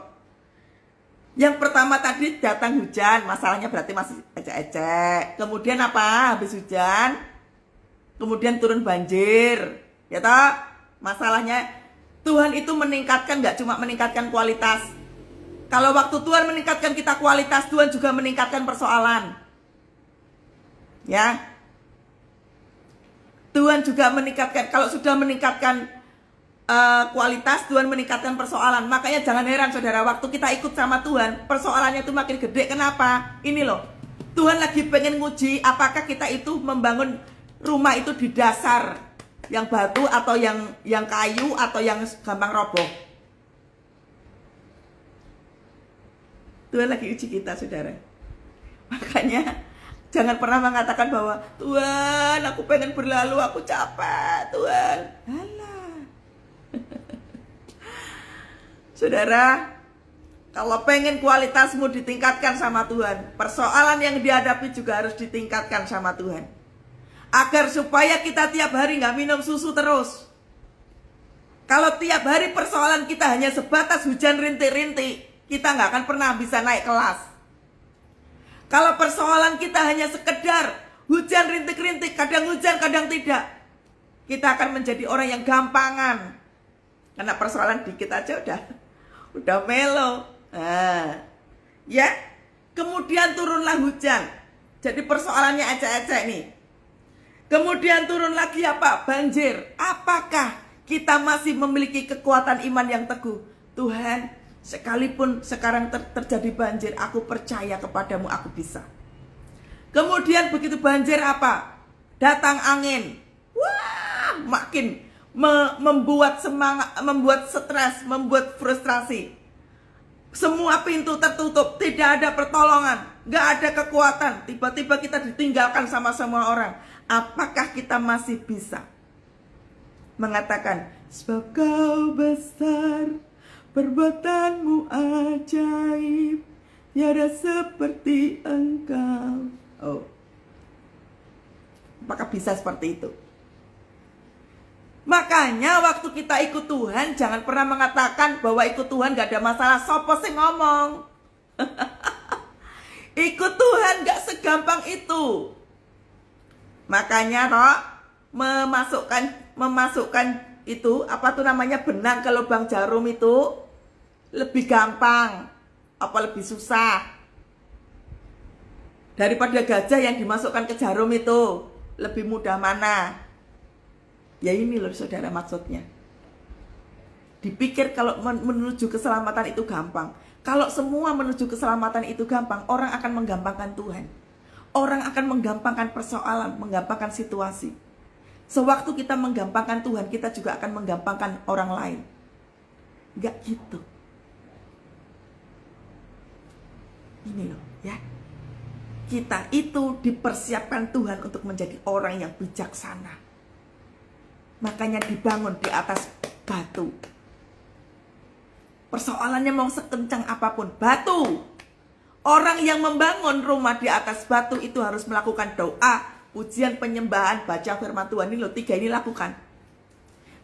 Yang pertama tadi datang hujan, masalahnya berarti masih ecek-ecek. Kemudian apa? Habis hujan, kemudian turun banjir, ya toh? Masalahnya Tuhan itu meningkatkan, gak cuma meningkatkan kualitas. Kalau waktu Tuhan meningkatkan kita kualitas, Tuhan juga meningkatkan persoalan. Ya. Tuhan juga meningkatkan, kalau sudah meningkatkan kualitas, Tuhan meningkatkan persoalan. Makanya jangan heran saudara, waktu kita ikut sama Tuhan, persoalannya itu makin gede. Kenapa? Ini loh, Tuhan lagi pengen nguji apakah kita itu membangun rumah itu di dasar yang batu atau yang kayu atau yang gampang roboh. Tuhan lagi uji kita saudara. Makanya jangan pernah mengatakan bahwa Tuhan aku pengen berlalu, aku capek Tuhan. Alah. Saudara, kalau pengen kualitasmu ditingkatkan sama Tuhan, persoalan yang dihadapi juga harus ditingkatkan sama Tuhan. Agar supaya kita tiap hari gak minum susu terus. Kalau tiap hari persoalan kita hanya sebatas hujan rintik-rintik, kita gak akan pernah bisa naik kelas. Kalau persoalan kita hanya sekedar hujan rintik-rintik, kadang hujan kadang tidak, kita akan menjadi orang yang gampangan. Karena persoalan dikit aja udah melo. Nah, ya, kemudian turunlah hujan. Jadi persoalannya ecek-ecek nih. Kemudian turun lagi apa? Banjir. Apakah kita masih memiliki kekuatan iman yang teguh? Tuhan, sekalipun sekarang terjadi banjir, aku percaya kepadamu, aku bisa. Kemudian begitu banjir apa? Datang angin. Wah, makin membuat semangat, membuat stres, membuat frustrasi. Semua pintu tertutup, tidak ada pertolongan, gak ada kekuatan. Tiba-tiba kita ditinggalkan sama semua orang. Apakah kita masih bisa mengatakan, sebab kau besar, perbuatanmu ajaib, tiada seperti engkau. Oh, apakah bisa seperti itu? Makanya waktu kita ikut Tuhan, jangan pernah mengatakan bahwa ikut Tuhan gak ada masalah. Sopo sing ngomong. Ikut Tuhan gak segampang itu. Makanya toh memasukkan itu apa tuh namanya, benang ke lubang jarum itu lebih gampang apa lebih susah daripada gajah yang dimasukkan ke jarum itu? Lebih mudah mana? Ya ini loh saudara maksudnya. Dipikir kalau menuju keselamatan itu gampang. Kalau semua menuju keselamatan itu gampang, orang akan menggampangkan Tuhan. Orang akan menggampangkan persoalan, menggampangkan situasi. Sewaktu kita menggampangkan Tuhan, kita juga akan menggampangkan orang lain. Enggak gitu. Ini loh ya. Kita itu dipersiapkan Tuhan untuk menjadi orang yang bijaksana. Makanya dibangun di atas batu. Persoalannya mau sekencang apapun, batu. Orang yang membangun rumah di atas batu itu harus melakukan doa, pujian, penyembahan, baca firman Tuhan. Ini loh, 3 ini lakukan.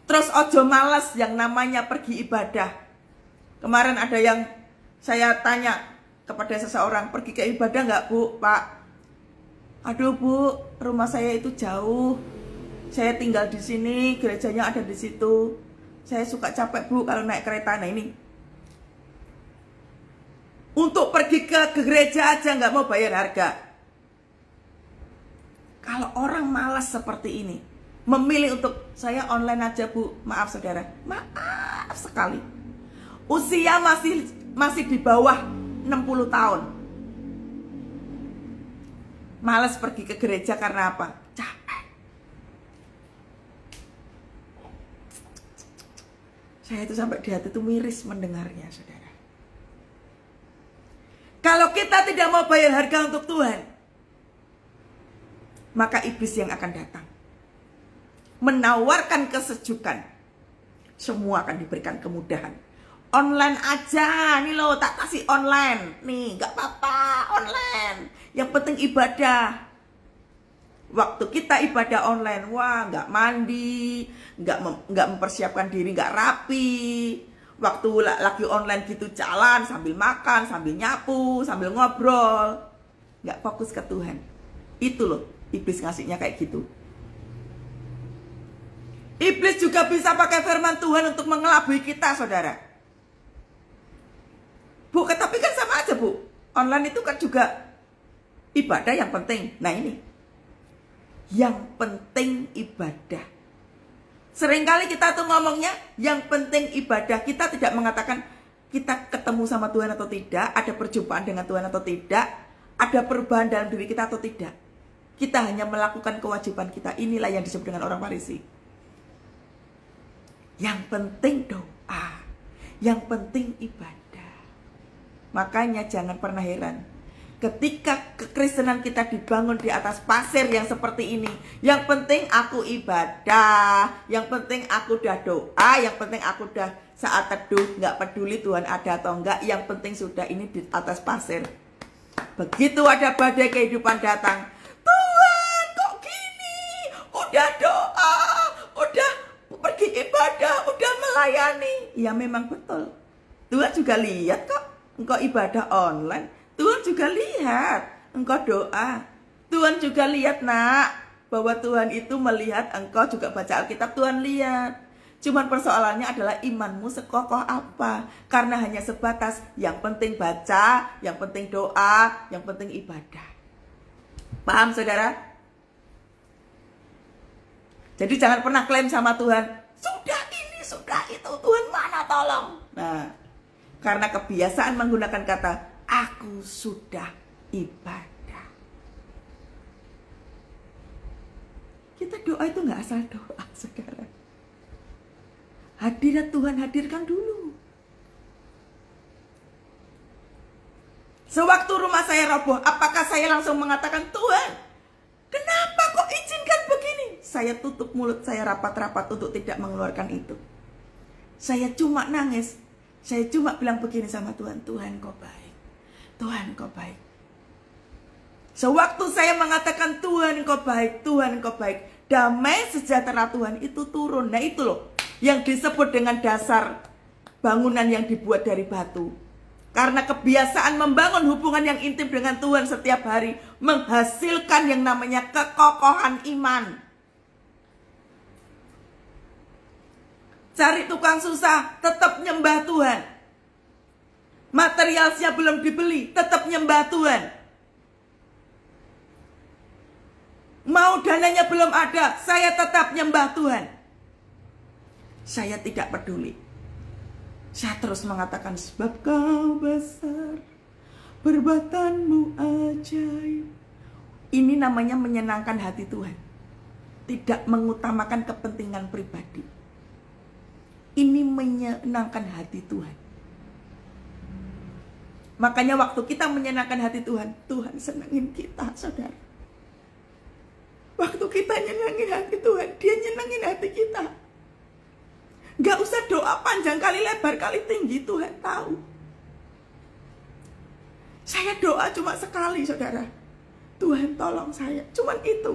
Terus ojo malas yang namanya pergi ibadah. Kemarin ada yang saya tanya kepada seseorang, pergi ke ibadah nggak Bu, Pak? Aduh Bu, rumah saya itu jauh. Saya tinggal di sini, gerejanya ada di situ. Saya suka capek Bu kalau naik kereta. Nah ini, untuk pergi ke gereja aja nggak mau bayar harga. Kalau orang malas seperti ini, memilih untuk saya online aja Bu, maaf saudara, maaf sekali. Usia masih di bawah 60 tahun. Malas pergi ke gereja karena apa? Capek. Saya itu sampai di hati itu miris mendengarnya, saudara. Kalau kita tidak mau bayar harga untuk Tuhan, maka iblis yang akan datang. Menawarkan kesejukan. Semua akan diberikan kemudahan. Online aja, nih loh tak kasih online. Nih, gak apa-apa, online. Yang penting ibadah. Waktu kita ibadah online, wah gak mandi, gak mempersiapkan diri, gak rapi. Waktu lagi online gitu jalan sambil makan, sambil nyapu, sambil ngobrol. Gak fokus ke Tuhan. Itu loh, iblis ngasihnya kayak gitu. Iblis juga bisa pakai firman Tuhan untuk mengelabui kita, saudara. Bu, tapi kan sama aja Bu. Online itu kan juga ibadah yang penting. Nah ini, yang penting ibadah. Seringkali kita tuh ngomongnya yang penting ibadah. Kita tidak mengatakan kita ketemu sama Tuhan atau tidak, ada perjumpaan dengan Tuhan atau tidak, ada perubahan dalam diri kita atau tidak. Kita hanya melakukan kewajiban kita. Inilah yang disebut dengan orang Farisi. Yang penting doa, yang penting ibadah. Makanya jangan pernah heran ketika kekristenan kita dibangun di atas pasir yang seperti ini. Yang penting aku ibadah, yang penting aku udah doa, yang penting aku udah saat teduh, gak peduli Tuhan ada atau enggak, yang penting sudah ini di atas pasir. Begitu ada badai kehidupan datang, Tuhan kok gini, udah doa, udah pergi ibadah, udah melayani. Ya memang betul, Tuhan juga lihat kok engkau ibadah online. Tuhan juga lihat engkau doa. Tuhan juga lihat nak, bahwa Tuhan itu melihat engkau juga baca Alkitab. Tuhan lihat. Cuman persoalannya adalah imanmu sekokoh apa. Karena hanya sebatas yang penting baca, yang penting doa, yang penting ibadah. Paham saudara? Jadi jangan pernah klaim sama Tuhan, sudah ini, sudah itu, Tuhan mana tolong. Nah, karena kebiasaan menggunakan kata aku sudah ibadah. Kita doa itu gak asal doa, saudara. Hadirat Tuhan hadirkan dulu. Sewaktu rumah saya roboh, apakah saya langsung mengatakan, Tuhan, kenapa kok izinkan begini? Saya tutup mulut saya rapat-rapat untuk tidak mengeluarkan itu. Saya cuma nangis. Saya cuma bilang begini sama Tuhan, Tuhan kau baik. Tuhan kau baik. Sewaktu saya mengatakan Tuhan kau baik, Tuhan kau baik, Damai sejahtera Tuhan itu turun. Nah itu loh yang disebut dengan dasar bangunan yang dibuat dari batu. Karena kebiasaan membangun hubungan yang intim dengan Tuhan setiap hari menghasilkan yang namanya kekokohan iman. Cari tukang susah, tetap nyembah Tuhan. Materialnya belum dibeli, tetap nyembah Tuhan. Mau dananya belum ada, saya tetap nyembah Tuhan. Saya tidak peduli. Saya terus mengatakan, sebab kau besar, perbuatanmu ajaib. Ini namanya menyenangkan hati Tuhan. Tidak mengutamakan kepentingan pribadi. Ini menyenangkan hati Tuhan. Makanya waktu kita menyenangkan hati Tuhan, Tuhan senangin kita, saudara. Waktu kita nyenangin hati Tuhan, Dia nyenangin hati kita. Gak usah doa panjang kali lebar kali tinggi, Tuhan tahu. Saya doa cuma sekali, saudara. Tuhan tolong saya, cuman itu.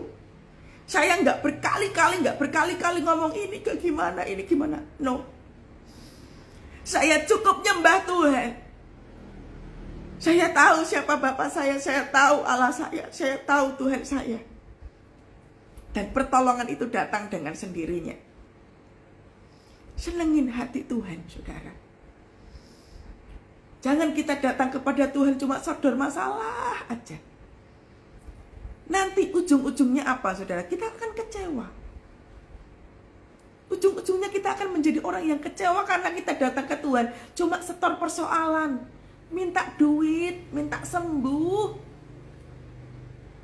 Saya gak berkali-kali ngomong ini gimana, ini gimana. No. Saya cukup nyembah Tuhan. Saya tahu siapa Bapak saya tahu Allah saya tahu Tuhan saya. Dan pertolongan itu datang dengan sendirinya. Senengin hati Tuhan, saudara. Jangan kita datang kepada Tuhan cuma sodor masalah aja. Nanti ujung-ujungnya apa, saudara? Kita akan kecewa. Ujung-ujungnya kita akan menjadi orang yang kecewa karena kita datang ke Tuhan cuma setor persoalan. Minta duit, minta sembuh.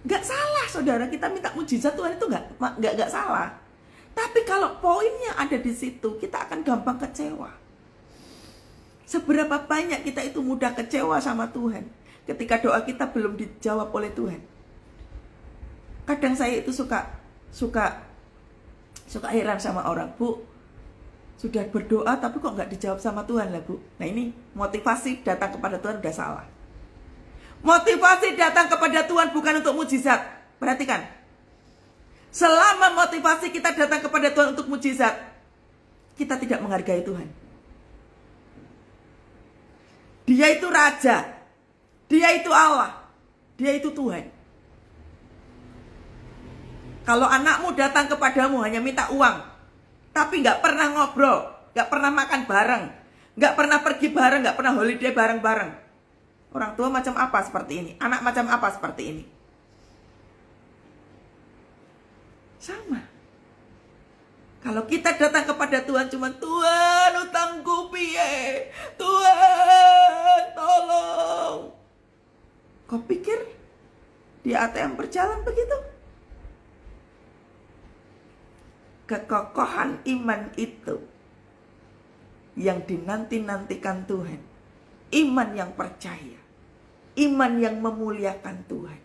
Gak salah, saudara, kita minta mujizat Tuhan itu gak salah. Tapi kalau poinnya ada di situ, kita akan gampang kecewa. Seberapa banyak kita itu mudah kecewa sama Tuhan ketika doa kita belum dijawab oleh Tuhan. Kadang saya itu suka heran sama orang, Bu, sudah berdoa tapi kok gak dijawab sama Tuhan lah, Bu. Nah ini motivasi datang kepada Tuhan udah salah. Motivasi datang kepada Tuhan bukan untuk mujizat. Perhatikan. Selama motivasi kita datang kepada Tuhan untuk mujizat, kita tidak menghargai Tuhan. Dia itu Raja. Dia itu Allah. Dia itu Tuhan. Kalau anakmu datang kepadamu hanya minta uang, tapi gak pernah ngobrol, gak pernah makan bareng, gak pernah pergi bareng, gak pernah holiday bareng-bareng. Orang tua macam apa seperti ini? Anak macam apa seperti ini? Sama. Kalau kita datang kepada Tuhan cuma, Tuhan utangku piye? Tuhan tolong. Kau pikir di ATM berjalan begitu? Kekokohan iman itu yang dinanti-nantikan Tuhan. Iman yang percaya. Iman yang memuliakan Tuhan.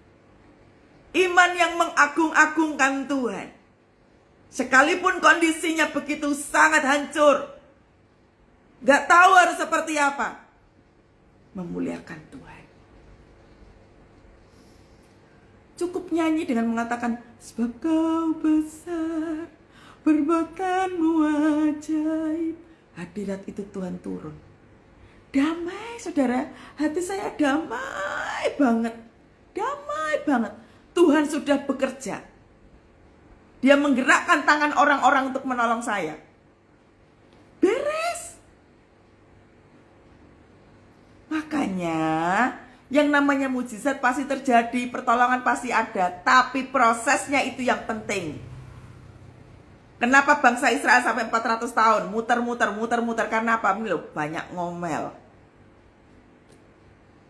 Iman yang mengagung-agungkan Tuhan. Sekalipun kondisinya begitu sangat hancur, gak tahu harus seperti apa, memuliakan Tuhan. Cukup nyanyi dengan mengatakan, sebab kau besar, perbuatanmu ajaib. Hadirat itu Tuhan turun. Damai, saudara. Hati saya damai banget. Damai banget. Tuhan sudah bekerja. Dia menggerakkan tangan orang-orang untuk menolong saya. Beres. Makanya yang namanya mujizat pasti terjadi, pertolongan pasti ada, tapi prosesnya itu yang penting. Kenapa bangsa Israel sampai 400 tahun muter-muter? Karena apa? Ini loh, banyak ngomel.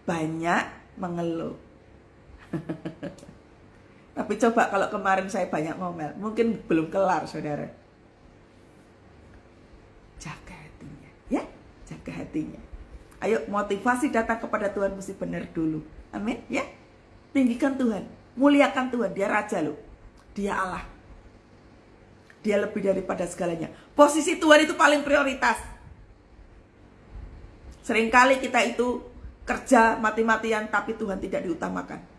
Banyak mengeluh. Tapi coba kalau kemarin saya banyak ngomel, mungkin belum kelar, saudara. Jaga hatinya, ya, jaga hatinya. Ayo, motivasi datang kepada Tuhan mesti benar dulu. Amin, ya. Tinggikan Tuhan, muliakan Tuhan. Dia Raja loh, Dia Allah. Dia lebih daripada segalanya. Posisi Tuhan itu paling prioritas. Seringkali kita itu kerja mati-matian, tapi Tuhan tidak diutamakan.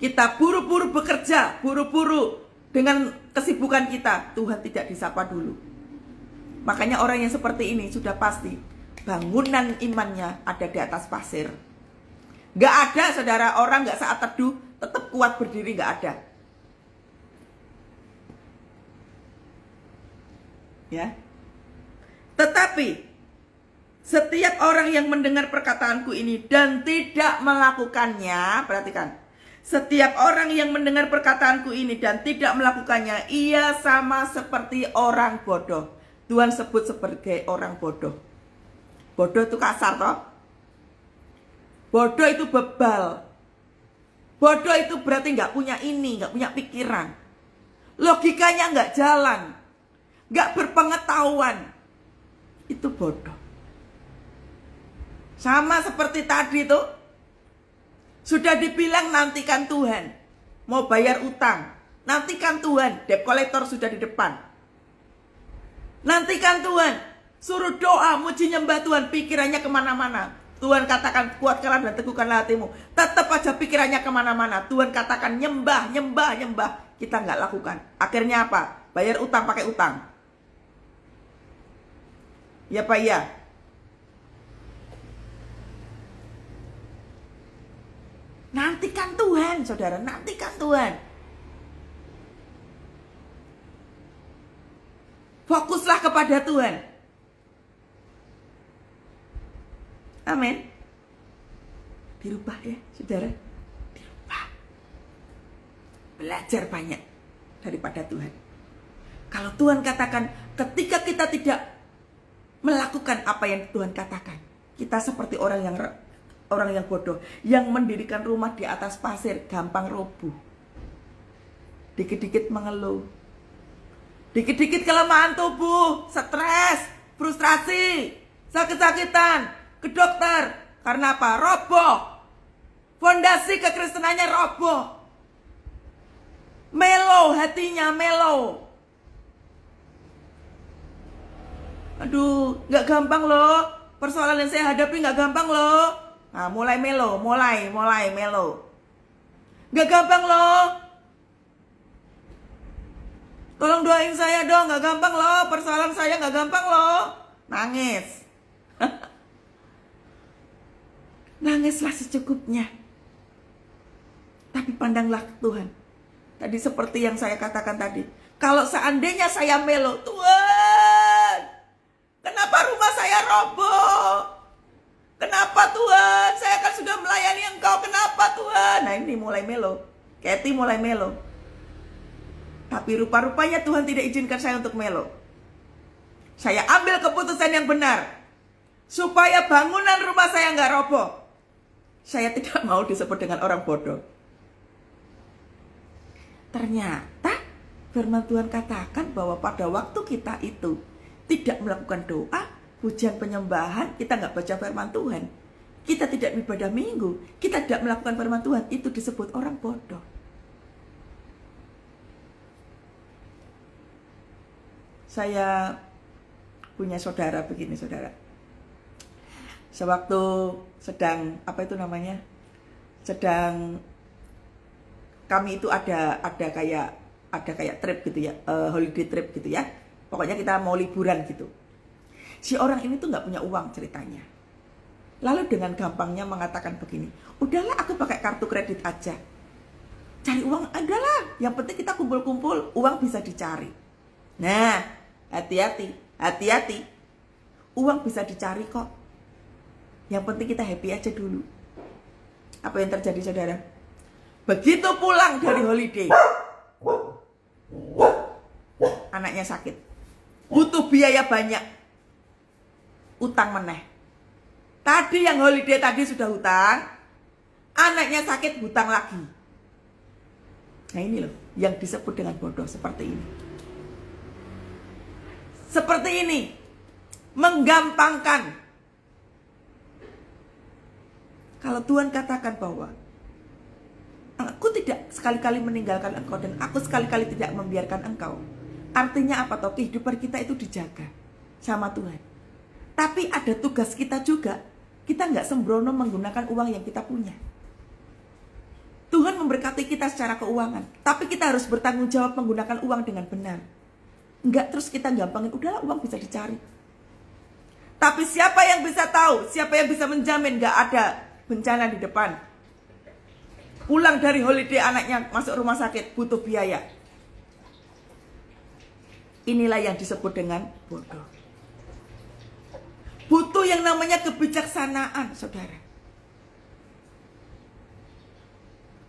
Kita buru-buru bekerja, buru-buru Dengan kesibukan kita, Tuhan tidak disapa dulu. Makanya orang yang seperti ini sudah pasti bangunan imannya ada di atas pasir. Gak ada saudara orang gak saat teduh tetap kuat berdiri, gak ada. Ya. Tetapi setiap orang yang mendengar perkataanku ini dan tidak melakukannya, perhatikan. Setiap orang yang mendengar perkataanku ini dan tidak melakukannya, ia sama seperti orang bodoh. Tuhan sebut sebagai orang bodoh. Bodoh itu kasar toh. Bodoh itu bebal. Bodoh itu berarti nggak punya ini, nggak punya pikiran. Logikanya nggak jalan, nggak berpengetahuan. Itu bodoh. Sama seperti tadi tuh, sudah dibilang nantikan Tuhan, mau bayar utang, nantikan Tuhan, debt collector sudah di depan. Nantikan Tuhan, suruh doa, muji nyembah Tuhan, pikirannya kemana-mana. Tuhan katakan kuatkanlah dan teguhkanlah hatimu, tetap aja pikirannya kemana-mana. Tuhan katakan nyembah, nyembah, nyembah, kita nggak lakukan. Akhirnya apa? Bayar utang pakai utang. Ya Pak ya. Nantikan Tuhan, saudara, nantikan Tuhan. Fokuslah kepada Tuhan. Amin. Dirubah ya, saudara. Dirubah. Belajar banyak daripada Tuhan. Kalau Tuhan katakan, ketika kita tidak melakukan apa yang Tuhan katakan, kita seperti orang yang bodoh, yang mendirikan rumah di atas pasir, gampang roboh. Dikit-dikit mengeluh, dikit-dikit kelemahan tubuh, stres, frustrasi, sakit-sakitan, ke dokter. Karena apa? Roboh. Fondasi kekristenannya roboh. Melo, hatinya melo. Aduh, gak gampang loh. Persoalan yang saya hadapi gak gampang loh. Nah, mulai melo, mulai melo. Gak gampang loh. Tolong doain saya dong, gak gampang loh. Persoalan saya gak gampang loh. Nangis. Nangislah secukupnya. Tapi pandanglah Tuhan. Tadi seperti yang saya katakan tadi. Kalau seandainya saya melo, Tuhan, kenapa rumah saya roboh? Kenapa Tuhan? Saya kan sudah melayani Engkau. Kenapa Tuhan? Nah ini mulai melo. Kathy mulai melo. Tapi rupa-rupanya Tuhan tidak izinkan saya untuk melo. Saya ambil keputusan yang benar. Supaya bangunan rumah saya nggak roboh. Saya tidak mau disebut dengan orang bodoh. Ternyata firman Tuhan katakan bahwa pada waktu kita itu tidak melakukan doa, pujian penyembahan, kita nggak baca firman Tuhan, kita tidak ibadah minggu, kita tidak melakukan firman Tuhan, itu disebut orang bodoh. Saya punya saudara begini, saudara. Sewaktu sedang kami itu ada kayak trip gitu ya, holiday trip gitu ya. Pokoknya kita mau liburan gitu. Si orang ini tuh nggak punya uang ceritanya. Lalu dengan gampangnya mengatakan begini, udahlah aku pakai kartu kredit aja. Cari uang adalah, yang penting kita kumpul-kumpul, uang bisa dicari. Nah, hati-hati. Uang bisa dicari kok. Yang penting kita happy aja dulu. Apa yang terjadi, saudara? Begitu pulang dari holiday, anaknya sakit, butuh biaya banyak, utang meneh. Tadi yang holiday tadi sudah hutang, anaknya sakit, hutang lagi. Nah ini loh yang disebut dengan bodoh seperti ini. Seperti ini, menggampangkan. Kalau Tuhan katakan bahwa aku tidak sekali-kali meninggalkan engkau dan aku sekali-kali tidak membiarkan engkau, artinya apa toh? Kehidupan kita itu dijaga sama Tuhan. Tapi ada tugas kita juga. Kita nggak sembrono menggunakan uang yang kita punya. Tuhan memberkati kita secara keuangan, tapi kita harus bertanggung jawab menggunakan uang dengan benar. Enggak terus kita gampangin, udahlah uang bisa dicari. Tapi siapa yang bisa tahu, siapa yang bisa menjamin gak ada bencana di depan? Pulang dari holiday anaknya masuk rumah sakit, butuh biaya. Inilah yang disebut dengan bodoh. Butuh yang namanya kebijaksanaan, saudara.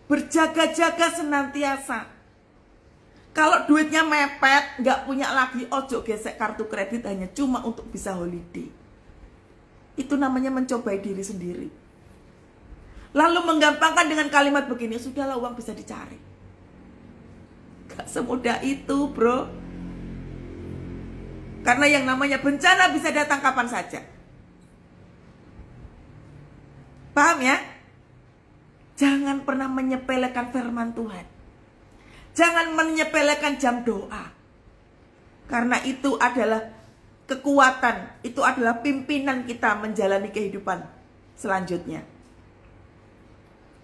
Berjaga-jaga senantiasa. Kalau duitnya mepet, gak punya lagi, ojo gesek kartu kredit hanya cuma untuk bisa holiday. Itu namanya mencobai diri sendiri. Lalu menggampangkan dengan kalimat begini, sudahlah uang bisa dicari. Gak semudah itu, bro. Karena yang namanya bencana bisa datang kapan saja. Paham ya? Jangan pernah menyepelekan firman Tuhan. Jangan menyepelekan jam doa. Karena itu adalah kekuatan, itu adalah pimpinan kita menjalani kehidupan selanjutnya.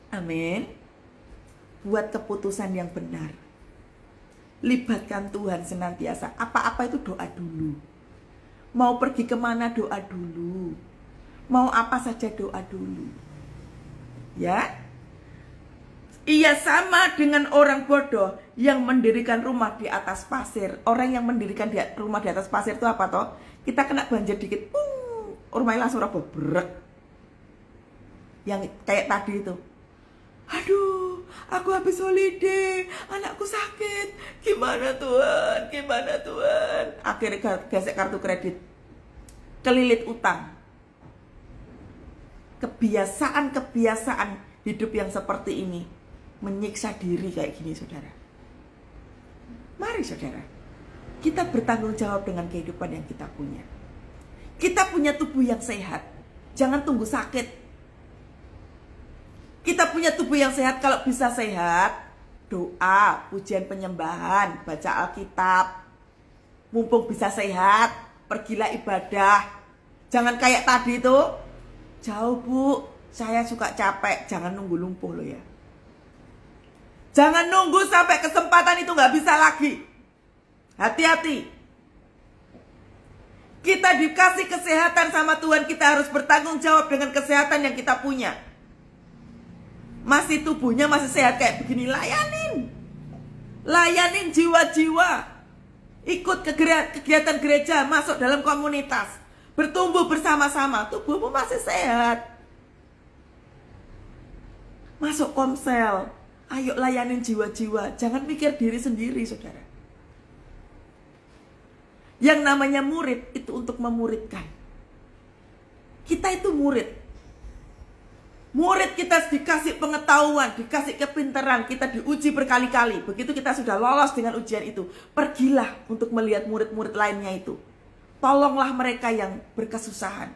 Amin. Buat keputusan yang benar. Libatkan Tuhan senantiasa. Apa-apa itu doa dulu. Mau pergi kemana doa dulu. Mau apa saja doa dulu. Ya. Ia sama dengan orang bodoh yang mendirikan rumah di atas pasir. Orang yang mendirikan rumah di atas pasir itu apa toh? Kita kena banjir dikit, rumahnya langsung roboh, brek. Yang kayak tadi itu. Aduh, aku habis holiday, anakku sakit. Gimana Tuhan? Gimana Tuhan? Akhirnya gesek kartu kredit. Kelilit utang. Kebiasaan hidup yang seperti ini menyiksa diri kayak gini, saudara. Mari saudara, kita bertanggung jawab dengan kehidupan yang kita punya. Kita punya tubuh yang sehat, jangan tunggu sakit. Kita punya tubuh yang sehat, kalau bisa sehat, doa, pujian penyembahan, baca Alkitab. Mumpung bisa sehat, pergilah ibadah. Jangan kayak tadi tuh, jauh bu, saya suka capek. Jangan nunggu lumpuh loh ya. Jangan nunggu sampai kesempatan itu gak bisa lagi. Hati-hati. Kita dikasih kesehatan sama Tuhan, kita harus bertanggung jawab dengan kesehatan yang kita punya. Masih tubuhnya masih sehat kayak begini, layanin. Layanin jiwa-jiwa. Ikut kegiatan gereja, masuk dalam komunitas. Bertumbuh bersama-sama, tubuhmu masih sehat. Masuk komsel. Ayo layanin jiwa-jiwa, jangan mikir diri sendiri, saudara. Yang namanya murid itu untuk memuridkan. Kita itu murid. Murid kita dikasih pengetahuan, dikasih kepintaran, kita diuji berkali-kali. Begitu kita sudah lolos dengan ujian itu, pergilah untuk melihat murid-murid lainnya itu. Tolonglah mereka yang berkesusahan.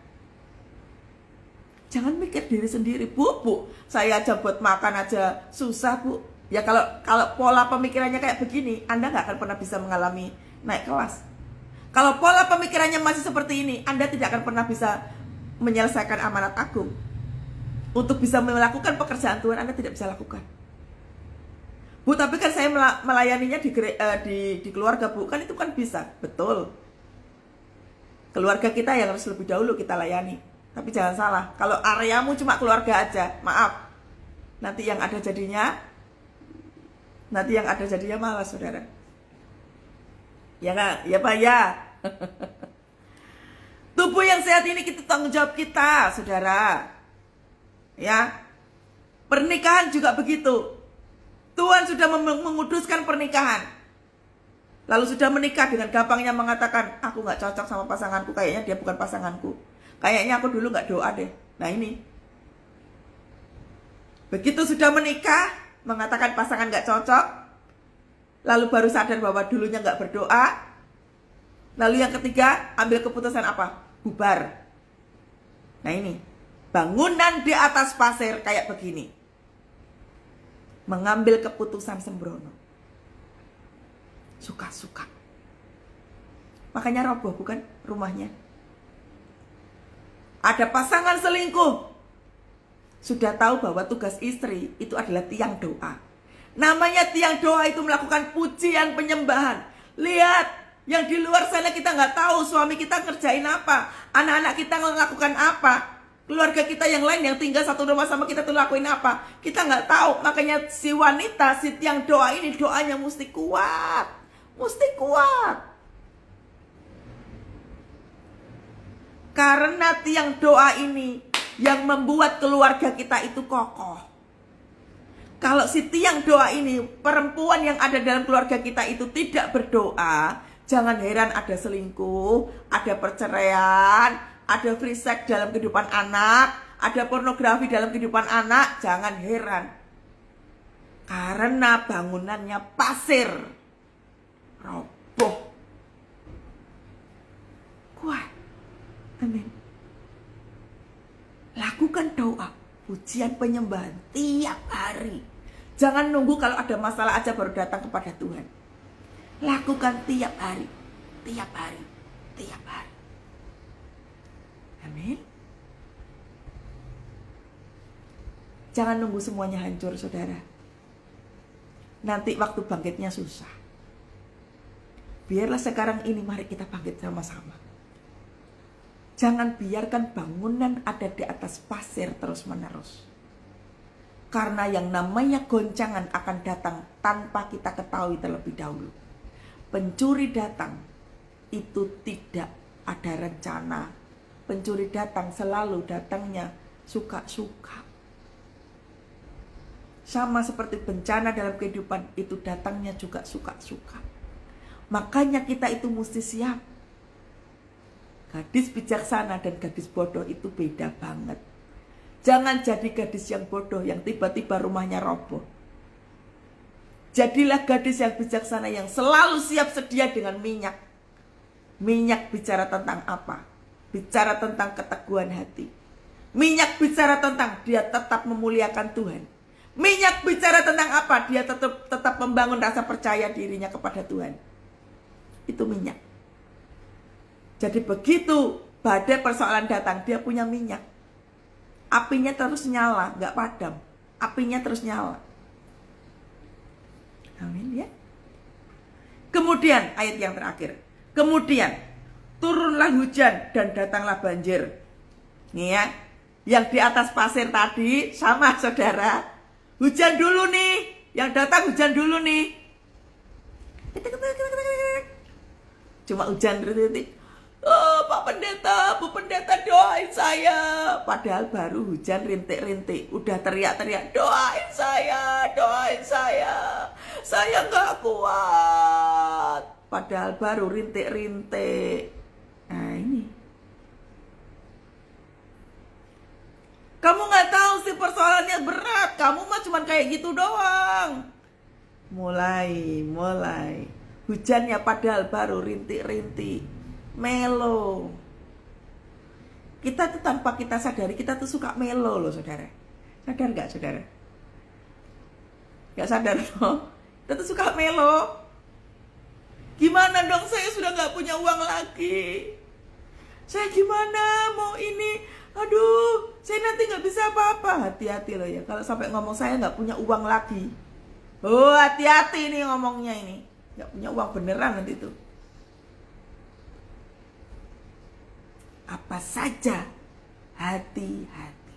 Jangan mikir diri sendiri, bu, saya aja buat makan aja susah bu. Ya kalau pola pemikirannya kayak begini, Anda nggak akan pernah bisa mengalami naik kelas. Kalau pola pemikirannya masih seperti ini, Anda tidak akan pernah bisa menyelesaikan amanat agung. Untuk bisa melakukan pekerjaan Tuhan, Anda tidak bisa lakukan. Bu, tapi kan saya melayaninya di keluarga bu, kan itu kan bisa, betul. Keluarga kita yang harus lebih dahulu kita layani. Tapi jangan salah, kalau areamu cuma keluarga aja, maaf. Nanti yang ada jadinya malas, saudara. Ya kan? Ya Pak ya. Tubuh yang sehat ini kita tanggung jawab kita, saudara. Ya. Pernikahan juga begitu. Tuhan sudah menguduskan pernikahan. Lalu sudah menikah dengan gampangnya mengatakan, aku gak cocok sama pasanganku, kayaknya dia bukan pasanganku. Kayaknya aku dulu gak doa deh. Nah ini. Begitu sudah menikah, mengatakan pasangan gak cocok. Lalu baru sadar bahwa dulunya gak berdoa. Lalu yang ketiga, ambil keputusan apa? Bubar. Nah ini. Bangunan di atas pasir kayak begini. Mengambil keputusan sembrono. Suka-suka. Makanya roboh bukan rumahnya. Ada pasangan selingkuh. sudah tahu bahwa tugas istri itu adalah tiang doa. Namanya tiang doa itu melakukan pujian penyembahan. Lihat, yang di luar sana kita nggak tahu suami kita ngerjain apa, anak-anak kita melakukan apa, keluarga kita yang lain yang tinggal satu rumah sama kita tuh lakuin apa, kita nggak tahu. Makanya si wanita, si tiang doa ini doanya mesti kuat, mesti kuat. Karena tiang doa ini yang membuat keluarga kita itu kokoh. Kalau si tiang doa ini, perempuan yang ada dalam keluarga kita itu tidak berdoa, jangan heran ada selingkuh, ada perceraian, ada free sex dalam kehidupan anak, ada pornografi dalam kehidupan anak, jangan heran. Karena bangunannya pasir, roboh. Kuat. Amin. Lakukan doa, pujian penyembahan tiap hari. Jangan nunggu kalau ada masalah aja baru datang kepada Tuhan. Lakukan tiap hari, tiap hari, tiap hari. Amin. Jangan nunggu semuanya hancur, saudara. Nanti waktu bangkitnya susah. Biarlah sekarang ini mari kita bangkit sama-sama. Jangan biarkan bangunan ada di atas pasir terus-menerus. Karena yang namanya goncangan akan datang tanpa kita ketahui terlebih dahulu. Pencuri datang, itu tidak ada rencana. Pencuri datang selalu datangnya suka-suka. Sama seperti bencana dalam kehidupan, itu datangnya juga suka-suka. Makanya kita itu mesti siap. Gadis bijaksana dan gadis bodoh itu beda banget. Jangan jadi gadis yang bodoh yang tiba-tiba rumahnya roboh. Jadilah gadis yang bijaksana yang selalu siap sedia dengan minyak. Minyak bicara tentang apa? Bicara tentang keteguhan hati. Minyak bicara tentang dia tetap memuliakan Tuhan. Minyak bicara tentang apa? Dia tetap membangun rasa percaya dirinya kepada Tuhan. Itu minyak. Jadi begitu badai persoalan datang, dia punya minyak. Apinya terus nyala, gak padam. Apinya terus nyala. Amin ya. Kemudian ayat yang terakhir. Kemudian turunlah hujan dan datanglah banjir. Nih ya, yang di atas pasir tadi sama saudara. Hujan dulu nih, yang datang hujan dulu nih. Cuma hujan titik. Oh, Pak Pendeta, Bu Pendeta doain saya. Padahal baru hujan rintik-rintik. Udah teriak-teriak, doain saya, doain saya. Saya gak kuat. Padahal baru rintik-rintik. Nah ini. Kamu gak tahu sih persoalannya berat. Kamu mah cuma kayak gitu doang. Mulai. Hujannya padahal baru rintik-rintik. Melo. Kita tuh tanpa kita sadari, kita tuh suka melo loh saudara. Sadar gak saudara? Gak sadar loh. Kita tuh suka melo. Gimana dong, saya sudah gak punya uang lagi. Saya gimana mau ini? Aduh, saya nanti gak bisa apa-apa. Hati-hati loh ya, kalau sampai ngomong saya gak punya uang lagi. Oh, hati-hati nih ngomongnya ini. Gak punya uang beneran nanti tuh. Apa saja, hati-hati.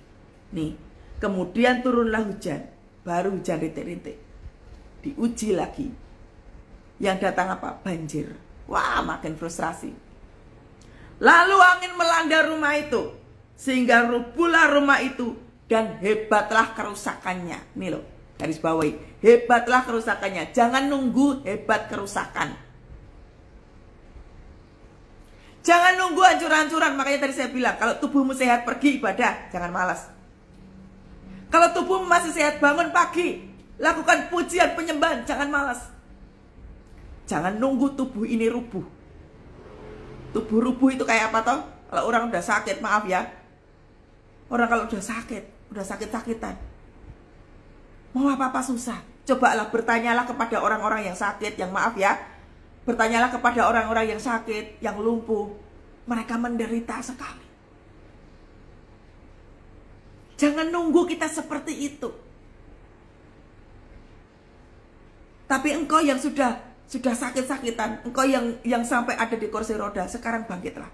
Nih, kemudian turunlah hujan. Baru hujan rintik-rintik. Diuji lagi. Yang datang apa? Banjir. Wah, makin frustrasi. Lalu angin melanda rumah itu, sehingga rubuhlah rumah itu, dan hebatlah kerusakannya. Nih loh, garis bawahi. Hebatlah kerusakannya. Jangan nunggu hebat kerusakan. Jangan nunggu hancur-hancuran. Makanya tadi saya bilang, kalau tubuhmu sehat pergi ibadah, jangan malas. Kalau tubuhmu masih sehat bangun pagi, lakukan pujian penyembahan, jangan malas. Jangan nunggu tubuh ini rubuh. Tubuh rubuh itu kayak apa toh? Kalau orang udah sakit, maaf ya. Orang kalau udah sakit-sakitan, mau apa-apa susah. Cobalah bertanyalah kepada orang-orang yang sakit, yang maaf ya. Bertanyalah kepada orang-orang yang sakit, yang lumpuh. Mereka menderita sekali. Jangan nunggu kita seperti itu. Tapi engkau yang sudah sakit-sakitan, engkau yang sampai ada di kursi roda, sekarang bangkitlah.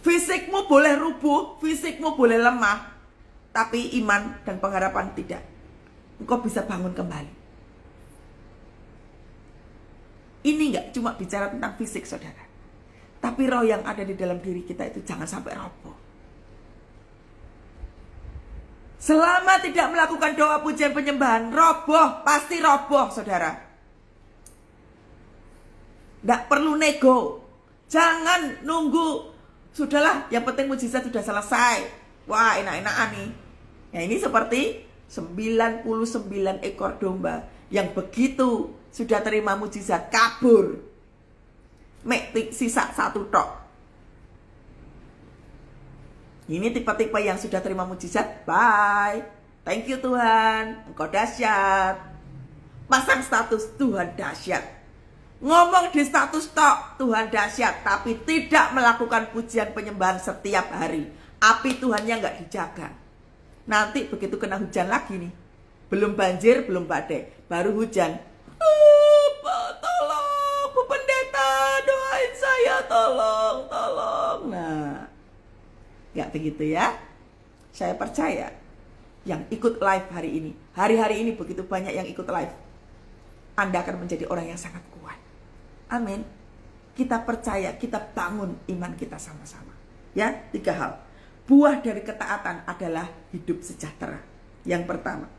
Fisikmu boleh rubuh, fisikmu boleh lemah, tapi iman dan pengharapan tidak. Engkau bisa bangun kembali. Ini enggak cuma bicara tentang fisik, saudara. Tapi roh yang ada di dalam diri kita itu jangan sampai roboh. Selama tidak melakukan doa pujian penyembahan, roboh, pasti roboh, saudara. Tidak perlu nego. Jangan nunggu. Sudahlah, yang penting mujizat sudah selesai. Wah, enak-enakan nih. Ya, ini seperti 99 ekor domba yang begitu sudah terima mujizat, kabur. Mek sisa satu tok. Ini tipe-tipe yang sudah terima mujizat. Bye. Thank you Tuhan. Engkau dahsyat. Pasang status Tuhan dahsyat. Ngomong di status tok Tuhan dahsyat, tapi tidak melakukan pujian penyembahan setiap hari. Api Tuhannya nggak dijaga. Nanti begitu kena hujan lagi nih. Belum banjir, belum badai. Baru hujan. Tolong, Bu Pendeta, doain saya, tolong. Nah, gak begitu ya. Saya percaya yang ikut live hari ini, hari-hari ini begitu banyak yang ikut live, Anda akan menjadi orang yang sangat kuat. Amin. Kita percaya, kita bangun iman kita sama-sama. Ya, 3 hal. Buah dari ketaatan adalah hidup sejahtera. Yang pertama,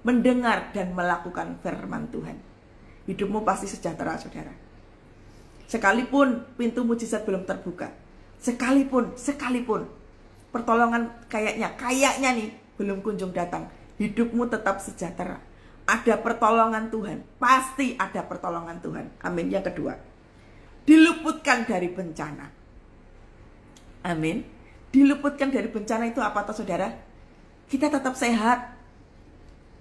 mendengar dan melakukan firman Tuhan. Hidupmu pasti sejahtera, saudara. Sekalipun pintu mujizat belum terbuka, sekalipun pertolongan kayaknya nih belum kunjung datang, hidupmu tetap sejahtera. Ada pertolongan Tuhan, pasti ada pertolongan Tuhan. Amin. Yang kedua, diluputkan dari bencana. Amin. Diluputkan dari bencana itu apa toh, saudara? Kita tetap sehat,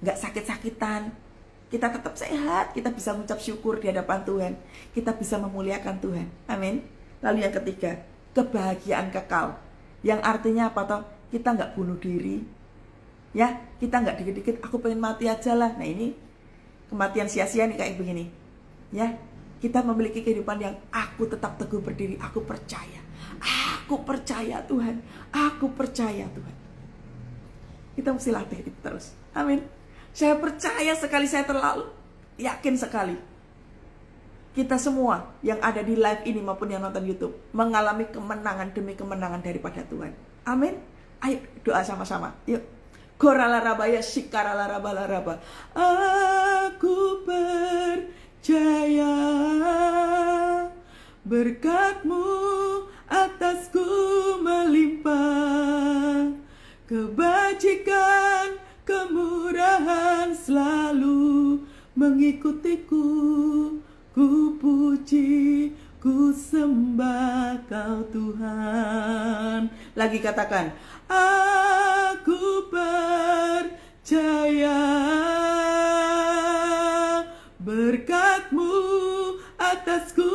nggak sakit-sakitan. Kita tetap sehat, kita bisa mengucap syukur di hadapan Tuhan. Kita bisa memuliakan Tuhan. Amin. Lalu yang ketiga, kebahagiaan kekal. Yang artinya apa toh? Kita nggak bunuh diri. Ya, kita nggak dikit-dikit aku pengen mati aja lah. Nah, ini kematian sia-sia nih kayak begini. Ya, kita memiliki kehidupan yang aku tetap teguh berdiri. Aku percaya. Aku percaya Tuhan. Aku percaya Tuhan. Kita mesti latih itu terus. Amin. Saya percaya sekali, saya terlalu yakin sekali. Kita semua yang ada di live ini maupun yang nonton YouTube mengalami kemenangan demi kemenangan daripada Tuhan. Amin. Ayo doa sama-sama. Yuk. Goralarabaya shikaralaraba. Aku percaya berkat-Mu atasku melimpah, kebajikan, kemurahan selalu mengikutiku. Ku puji, ku sembah Kau Tuhan. Lagi katakan, aku percaya berkat-Mu atasku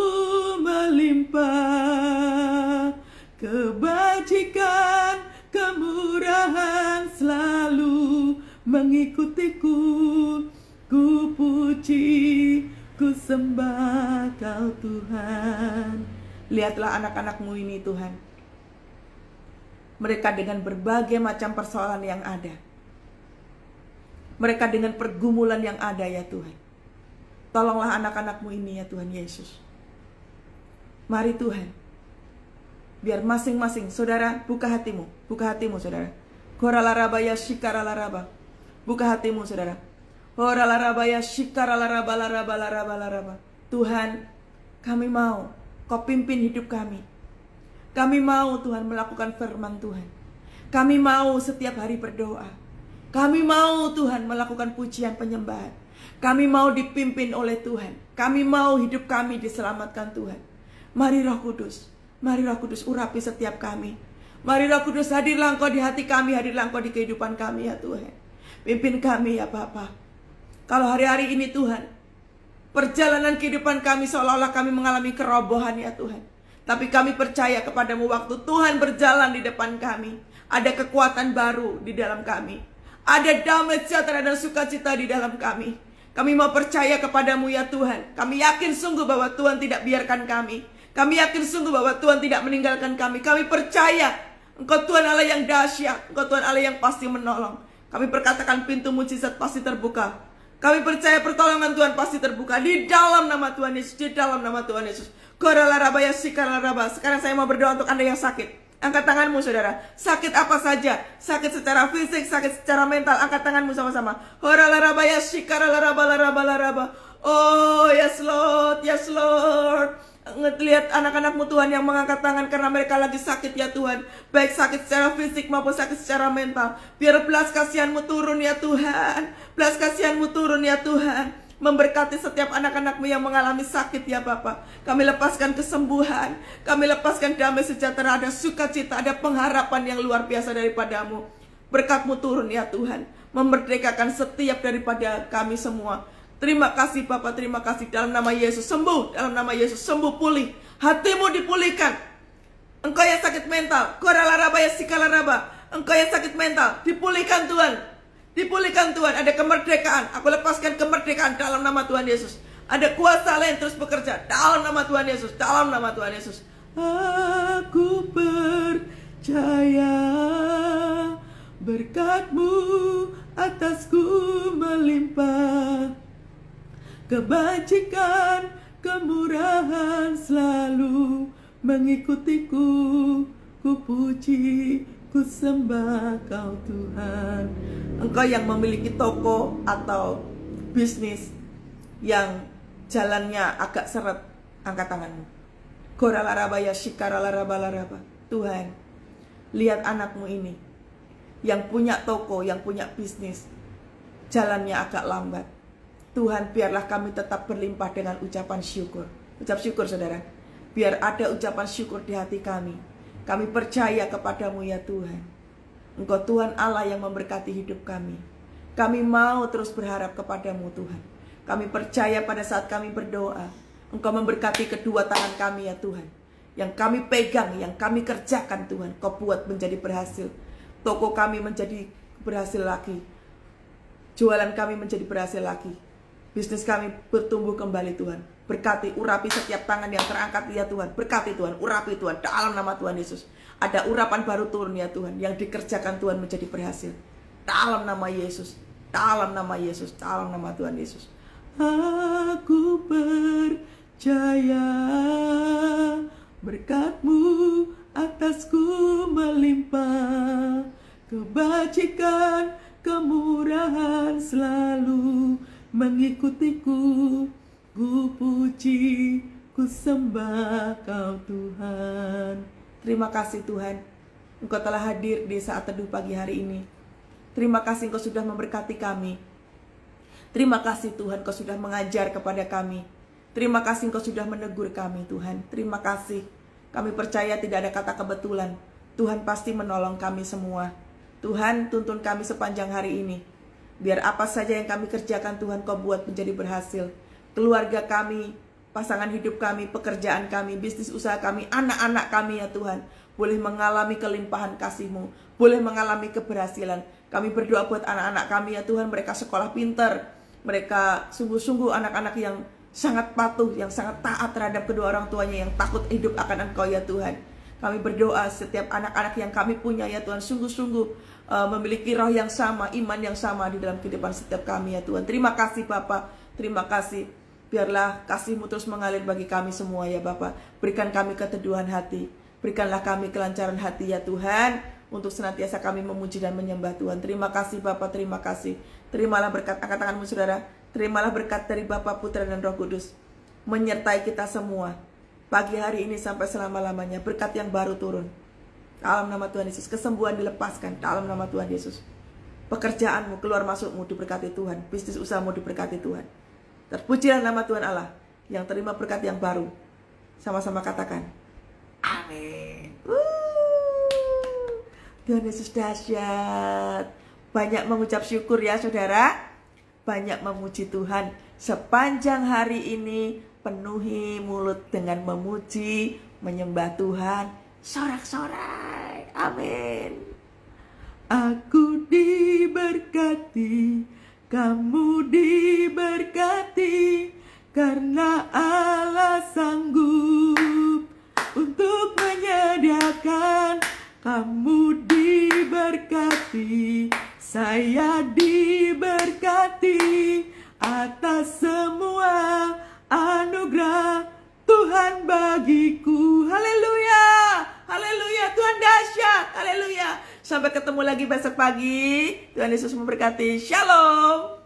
melimpah, kebajikan, kemurahan selalu mengikutiku. Ku puji, ku sembah Kau Tuhan. Lihatlah anak-anak-Mu ini Tuhan. Mereka dengan berbagai macam persoalan yang ada. Mereka dengan pergumulan yang ada ya Tuhan. Tolonglah anak-anak-Mu ini ya Tuhan Yesus. Mari Tuhan. Biar masing-masing saudara buka hatimu saudara. Goralarabaya shikaralaraba. Buka hatimu saudara. Goralarabaya shikaralaraba. Tuhan, kami mau Kau pimpin hidup kami. Kami mau Tuhan melakukan firman Tuhan. Kami mau setiap hari berdoa. Kami mau Tuhan melakukan pujian penyembahan. Kami mau dipimpin oleh Tuhan. Kami mau hidup kami diselamatkan Tuhan. Mari Roh Kudus urapi setiap kami. Mari Roh Kudus, hadirlah Engkau di hati kami, hadirlah Engkau di kehidupan kami ya Tuhan. Pimpin kami ya Bapa. Kalau hari-hari ini Tuhan, perjalanan kehidupan kami seolah-olah kami mengalami kerobohan ya Tuhan. Tapi kami percaya kepadamu waktu Tuhan berjalan di depan kami. Ada kekuatan baru di dalam kami. Ada damai sejahtera dan sukacita di dalam kami. Kami mau percaya kepadamu ya Tuhan. Kami yakin sungguh bahwa Tuhan tidak biarkan kami. Kami yakin sungguh bahwa Tuhan tidak meninggalkan kami. Kami percaya Engkau Tuhan Allah yang dahsyat. Engkau Tuhan Allah yang pasti menolong. Kami perkatakan pintu mujizat pasti terbuka. Kami percaya pertolongan Tuhan pasti terbuka di dalam nama Tuhan Yesus. Di dalam nama Tuhan Yesus. Sekarang saya mau berdoa untuk Anda yang sakit. Angkat tanganmu saudara. Sakit apa saja. Sakit secara fisik, sakit secara mental. Angkat tanganmu sama-sama. Oh yes Lord, yes Lord. Lihat anak-anakmu Tuhan yang mengangkat tangan karena mereka lagi sakit ya Tuhan. Baik sakit secara fisik maupun sakit secara mental. Biar belas kasihan-Mu turun ya Tuhan. Belas kasihan-Mu turun ya Tuhan. Memberkati setiap anak-anakmu yang mengalami sakit ya Bapa. Kami lepaskan kesembuhan. Kami lepaskan damai sejahtera. Ada sukacita, ada pengharapan yang luar biasa daripadamu. Berkat-Mu turun ya Tuhan. Memerdekakan setiap daripada kami semua. Terima kasih Bapa, terima kasih. Dalam nama Yesus sembuh. Dalam nama Yesus sembuh, pulih. Hatimu dipulihkan. Engkau yang sakit mental, engkau yang sakit mental, dipulihkan Tuhan. Dipulihkan Tuhan, ada kemerdekaan. Aku lepaskan kemerdekaan dalam nama Tuhan Yesus. Ada kuasa lain terus bekerja dalam nama Tuhan Yesus. Dalam nama Tuhan Yesus. Aku percaya berkat-Mu atasku melimpah. Kebajikan, kemurahan selalu mengikutiku. Ku puji, ku sembah Kau Tuhan. Engkau yang memiliki toko atau bisnis yang jalannya agak seret, angkat tanganmu. Goralarabaya shikaralarabalaraba. Tuhan, lihat anakmu ini yang punya toko, yang punya bisnis, jalannya agak lambat. Tuhan, biarlah kami tetap berlimpah dengan ucapan syukur. Ucap syukur saudara. Biar ada ucapan syukur di hati kami. Kami percaya kepadamu ya Tuhan. Engkau Tuhan Allah yang memberkati hidup kami. Kami mau terus berharap kepadamu Tuhan. Kami percaya pada saat kami berdoa, Engkau memberkati kedua tangan kami ya Tuhan. Yang kami pegang, yang kami kerjakan Tuhan, Kau buat menjadi berhasil. Toko kami menjadi berhasil lagi. Jualan kami menjadi berhasil lagi. Bisnis kami bertumbuh kembali Tuhan. Berkati, urapi setiap tangan yang terangkat ya Tuhan. Berkati Tuhan, urapi Tuhan dalam nama Tuhan Yesus. Ada urapan baru turun ya Tuhan, yang dikerjakan Tuhan menjadi berhasil. Dalam nama Yesus, dalam nama Yesus, dalam nama Tuhan Yesus. Aku percaya berkat-Mu atasku melimpah. Kebajikan, kemurahan selalu mengikutiku. Ku puji, ku sembah Kau Tuhan. Terima kasih Tuhan, Engkau telah hadir di saat teduh pagi hari ini. Terima kasih Engkau sudah memberkati kami. Terima kasih Tuhan, Engkau sudah mengajar kepada kami. Terima kasih Engkau sudah menegur kami Tuhan. Terima kasih. Kami percaya tidak ada kata kebetulan. Tuhan pasti menolong kami semua. Tuhan, tuntun kami sepanjang hari ini. Biar apa saja yang kami kerjakan Tuhan Kau buat menjadi berhasil. Keluarga kami, pasangan hidup kami, pekerjaan kami, bisnis usaha kami, anak-anak kami ya Tuhan, boleh mengalami kelimpahan kasih-Mu, boleh mengalami keberhasilan. Kami berdoa buat anak-anak kami ya Tuhan, mereka sekolah pintar, mereka sungguh-sungguh anak-anak yang sangat patuh, yang sangat taat terhadap kedua orang tuanya, yang takut hidup akan Engkau ya Tuhan. Kami berdoa setiap anak-anak yang kami punya ya Tuhan, sungguh-sungguh memiliki roh yang sama, iman yang sama di dalam kehidupan setiap kami ya Tuhan. Terima kasih Bapa, terima kasih. Biarlah kasih-Mu terus mengalir bagi kami semua ya Bapa. Berikan kami keteduhan hati. Berikanlah kami kelancaran hati ya Tuhan. Untuk senantiasa kami memuji dan menyembah Tuhan. Terima kasih Bapa, terima kasih. Terimalah berkat, angkat tanganmu saudara. Terimalah berkat dari Bapa, Putra dan Roh Kudus. Menyertai kita semua. Pagi hari ini sampai selama-lamanya. Berkat yang baru turun. Dalam nama Tuhan Yesus. Kesembuhan dilepaskan. Dalam nama Tuhan Yesus. Pekerjaanmu, keluar masukmu diberkati Tuhan. Bisnis usahamu diberkati Tuhan. Terpujilah nama Tuhan Allah yang terima berkat yang baru. Sama-sama katakan amin. Tuhan Yesus dahsyat. Banyak mengucap syukur ya saudara. Banyak memuji Tuhan. Sepanjang hari ini penuhi mulut dengan memuji, menyembah Tuhan. Sorak-sorai. Amin. Aku diberkati, kamu diberkati, karena Allah sanggup untuk menyediakan. Kamu diberkati, saya diberkati atas semua anugerah Tuhan bagiku. Haleluya, haleluya, Tuhan dahsyat, haleluya. Sampai ketemu lagi besok pagi. Tuhan Yesus memberkati. Shalom.